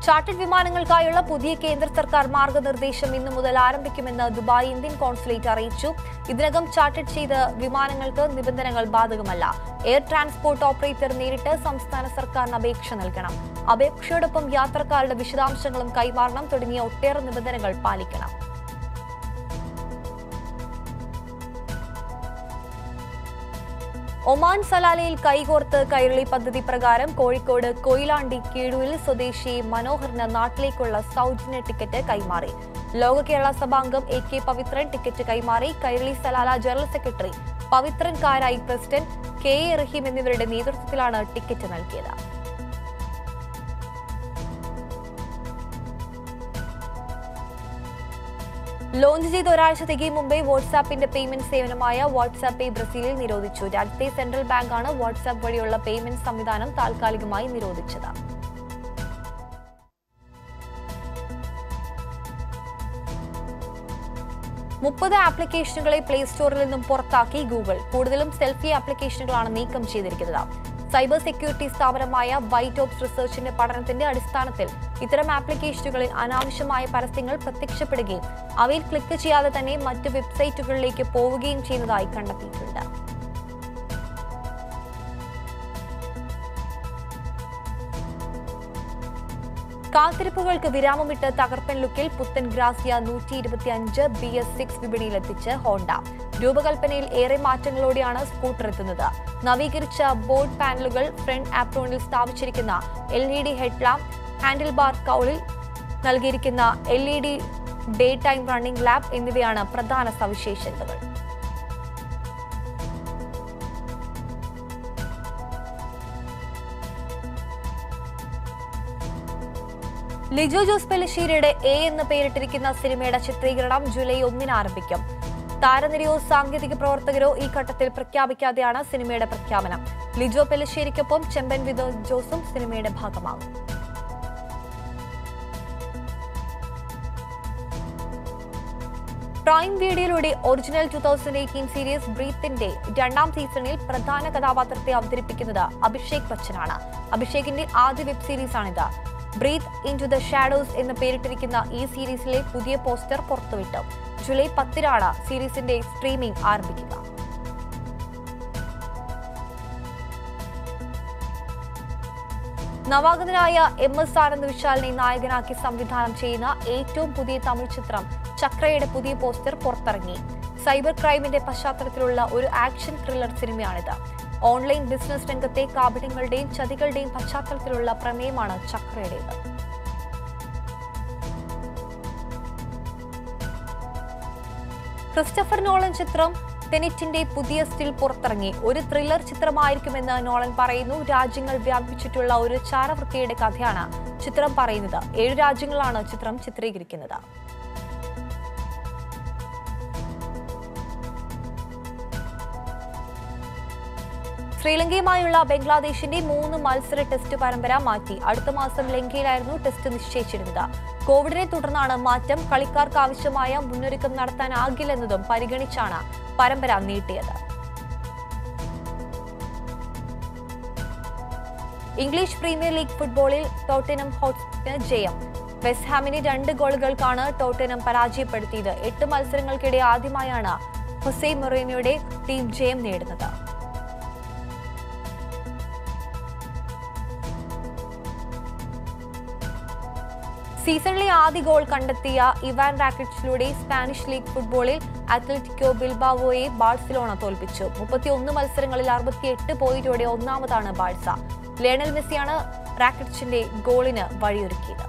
Speaker 1: ചാർട്ടേഡ് വിമാനങ്ങൾക്കായുള്ള പുതിയ കേന്ദ്ര സർക്കാർ മാർഗനിർദ്ദേശം ഇന്നു മുതൽ ആരംഭിക്കുമെന്ന് ദുബായ് ഇന്ത്യൻ കോൺസുലേറ്റ് അറിയിച്ചു. ഇതിനകം ചാർട്ടേഡ് ചെയ്ത വിമാനങ്ങൾക്ക് നിബന്ധനകൾ ബാധകമല്ല. എയർ ട്രാൻസ്പോർട്ട് ഓപ്പറേറ്റർ നേരിട്ട് സംസ്ഥാന സർക്കാരിന് അപേക്ഷ നൽകണം. അപേക്ഷയോടൊപ്പം യാത്രക്കാരുടെ വിശദാംശങ്ങളും കൈമാറണം തുടങ്ങിയ ഒട്ടേറെ നിബന്ധനകൾ പാലിക്കണം. ഒമാൻ സലാലയിൽ കൈകോർത്ത് കൈരളി പദ്ധതി പ്രകാരം കോഴിക്കോട് കൊയിലാണ്ടി കീഴൂരിൽ സ്വദേശി മനോഹറിന് നാട്ടിലേക്കുള്ള സൗജന്യ ടിക്കറ്റ് കൈമാറി. ലോക കേരള സഭാംഗം AK പവിത്രൻ ടിക്കറ്റ് കൈമാറി. Kairali Salalah general secretary Pavithran Karayi, president KA റഹീം എന്നിവരുടെ നേതൃത്വത്തിലാണ് ടിക്കറ്റ് നൽകിയത്. ലോഞ്ച് ചെയ്ത് ഒരാഴ്ച തികയും മുമ്പേ വാട്സാപ്പിന്റെ പേയ്മെന്റ് സേവനമായ വാട്സാപ്പ് പേ ബ്രസീലിൽ നിരോധിച്ചു. രാജ്യത്തെ സെൻട്രൽ ബാങ്കാണ് വാട്സാപ്പ് വഴിയുള്ള പേയ്മെന്റ് സംവിധാനം താൽക്കാലികമായി നിരോധിച്ചത്. മുപ്പത് ആപ്ലിക്കേഷനുകളെ പ്ലേ സ്റ്റോറിൽ നിന്നും പുറത്താക്കി ഗൂഗിൾ. കൂടുതലും സെൽഫി ആപ്ലിക്കേഷനുകളാണ് നീക്കം ചെയ്തിരിക്കുന്നത്. സൈബർ സെക്യൂരിറ്റി സ്ഥാപനമായ വൈറ്റ് ഓപ്സ് റിസർച്ചിന്റെ പഠനത്തിന്റെ അടിസ്ഥാനത്തിൽ ഇത്തരം ആപ്ലിക്കേഷനുകളിൽ അനാവശ്യമായ പരസ്യങ്ങൾ പ്രത്യക്ഷപ്പെടുകയും അവയിൽ ക്ലിക്ക് ചെയ്യാതെ തന്നെ മറ്റ് വെബ്സൈറ്റുകളിലേക്ക് പോവുകയും ചെയ്യുന്നതായി കണ്ടെത്തിയിട്ടുണ്ട്. കാത്തിരിപ്പുകൾക്ക് വിരാമമിട്ട് തകർപ്പൻ ലുക്കിൽ പുത്തൻ ഗ്രാസിയ 125 BS6 വിപണിയിലെത്തിച്ച് ഹോണ്ട. രൂപകൽപ്പനയിൽ ഏറെ മാറ്റങ്ങളോടെയാണ് സ്കൂട്ടർ എത്തുന്നത്. നവീകരിച്ച ബോർഡ് പാനലുകൾ, ഫ്രണ്ട് ആപ്രോണിൽ സ്ഥാപിച്ചിരിക്കുന്ന LED ഹെഡ്ലാമ്പ്, ഹാൻഡിൽ ബാർ കൗളിൽ നൽകിയിരിക്കുന്ന LED day time running lamp എന്നിവയാണ് പ്രധാന സവിശേഷതകൾ. ലിജോ ജോസ് പെല്ലിശ്ശേരിയുടെ A എന്ന് പേരിട്ടിരിക്കുന്ന സിനിമയുടെ ചിത്രീകരണം ജൂലൈ 1-ന് ആരംഭിക്കും. താരനിരയോ സാങ്കേതിക പ്രവർത്തകരോ ഈ ഘട്ടത്തിൽ പ്രഖ്യാപിക്കാതെയാണ് സിനിമയുടെ പ്രഖ്യാപനം. ലിജോ പെല്ലിശ്ശേരിക്കൊപ്പം ചെമ്പൻ വിനോദ് ജോസും സിനിമയുടെ ഭാഗമാകും. പ്രൈം വീഡിയോയിലൂടെ ഒറിജിനൽ 2018 സീരീസ് ബ്രീത്തിന്റെ 2ാം സീസണിൽ പ്രധാന കഥാപാത്രത്തെ അവതരിപ്പിക്കുന്നത് അഭിഷേക് ബച്ചനാണ്. അഭിഷേകിന്റെ ആദ്യ വെബ് സീരീസാണിത്. ബ്രീത്ത് ഇൻടു ദ ഷാഡോസ് എന്ന് പേരിട്ടിരിക്കുന്ന ഈ സീരീസിലെ പുതിയ പോസ്റ്റർ പുറത്തുവിട്ടു. ജൂലൈ 10-നാണ് സീരീസിന്റെ സ്ട്രീമിംഗ് ആരംഭിക്കുക. നവാഗതനായ MS ആനന്ദ് വിശാലിനെ നായകനാക്കി സംവിധാനം ചെയ്യുന്ന ഏറ്റവും പുതിയ തമിഴ് ചിത്രം ചക്രയുടെ പുതിയ പോസ്റ്റർ പുറത്തിറങ്ങി. സൈബർ ക്രൈമിന്റെ പശ്ചാത്തലത്തിലുള്ള ഒരു ആക്ഷൻ ത്രില്ലർ സിനിമയാണിത്. ഓൺലൈൻ ബിസിനസ് രംഗത്തെ കാപട്യങ്ങളുടെയും ചതികളുടെയും പശ്ചാത്തലത്തിലുള്ള പ്രമേയമാണ് ചക്രയുടേത്. ക്രിസ്റ്റഫർ നോളൻ ചിത്രം ടെനറ്റിന്റെ പുതിയ സ്റ്റിൽ പുറത്തിറങ്ങി. ഒരു ത്രില്ലർ ചിത്രമായിരിക്കുമെന്ന് നോളൻ പറയുന്നു. രാജ്യങ്ങൾ വ്യാപിച്ചിട്ടുള്ള ഒരു ചാരവൃത്തിയുടെ കഥയാണ് ചിത്രം പറയുന്നത്. 7 രാജ്യങ്ങളാണ് ചിത്രം ചിത്രീകരിക്കുന്നത്. ശ്രീലങ്കയുമായുള്ള ബംഗ്ലാദേശിന്റെ 3 മത്സര ടെസ്റ്റ് പരമ്പര മാറ്റി. അടുത്ത മാസം ലങ്കയിലായിരുന്നു ടെസ്റ്റ് നിശ്ചയിച്ചിരുന്നത്. കോവിഡിനെ തുടർന്നാണ് മാറ്റം. കളിക്കാർക്ക് ആവശ്യമായ മുന്നൊരുക്കം നടത്താനാകില്ലെന്നതും പരിഗണിച്ചാണ് പരമ്പര നീട്ടിയത്. ഇംഗ്ലീഷ് പ്രീമിയർ ലീഗ് ഫുട്ബോളിൽ ടോട്ടനം ഹോട്ട്സ്പറിന് ജയം. വെസ്റ്റ് ഹാമിനെ 2 ഗോളുകൾക്കാണ് ടോട്ടനം പരാജയപ്പെടുത്തിയത്. 8 മത്സരങ്ങൾക്കിടെ ആദ്യമായാണ് ഹൊസെ മൊറീനിയോയുടെ ടീം ജയം നേടുന്നത്. സീസണിലെ ആദ്യ ഗോൾ കണ്ടെത്തിയ ഇവാൻ റാക്കിറ്റിച്ചിലൂടെ സ്പാനിഷ് ലീഗ് ഫുട്ബോളിൽ അത്ലറ്റിക്കോ ബിൽബാവോയെ ബാഴ്സലോണ തോൽപ്പിച്ചു. 31 മത്സരങ്ങളിൽ 68 പോയിന്റോടെ ഒന്നാമതാണ് ബാഴ്സ. ലയണൽ മെസ്സിയാണ് റാക്കിറ്റിച്ചിന്റെ ഗോളിന് വഴിയൊരുക്കിയത്.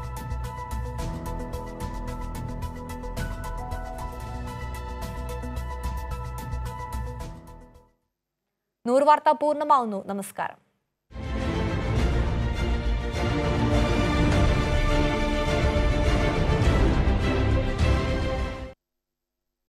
Speaker 1: 100 വാർത്ത പൂർണ്ണമാവുന്നു. നമസ്കാരം.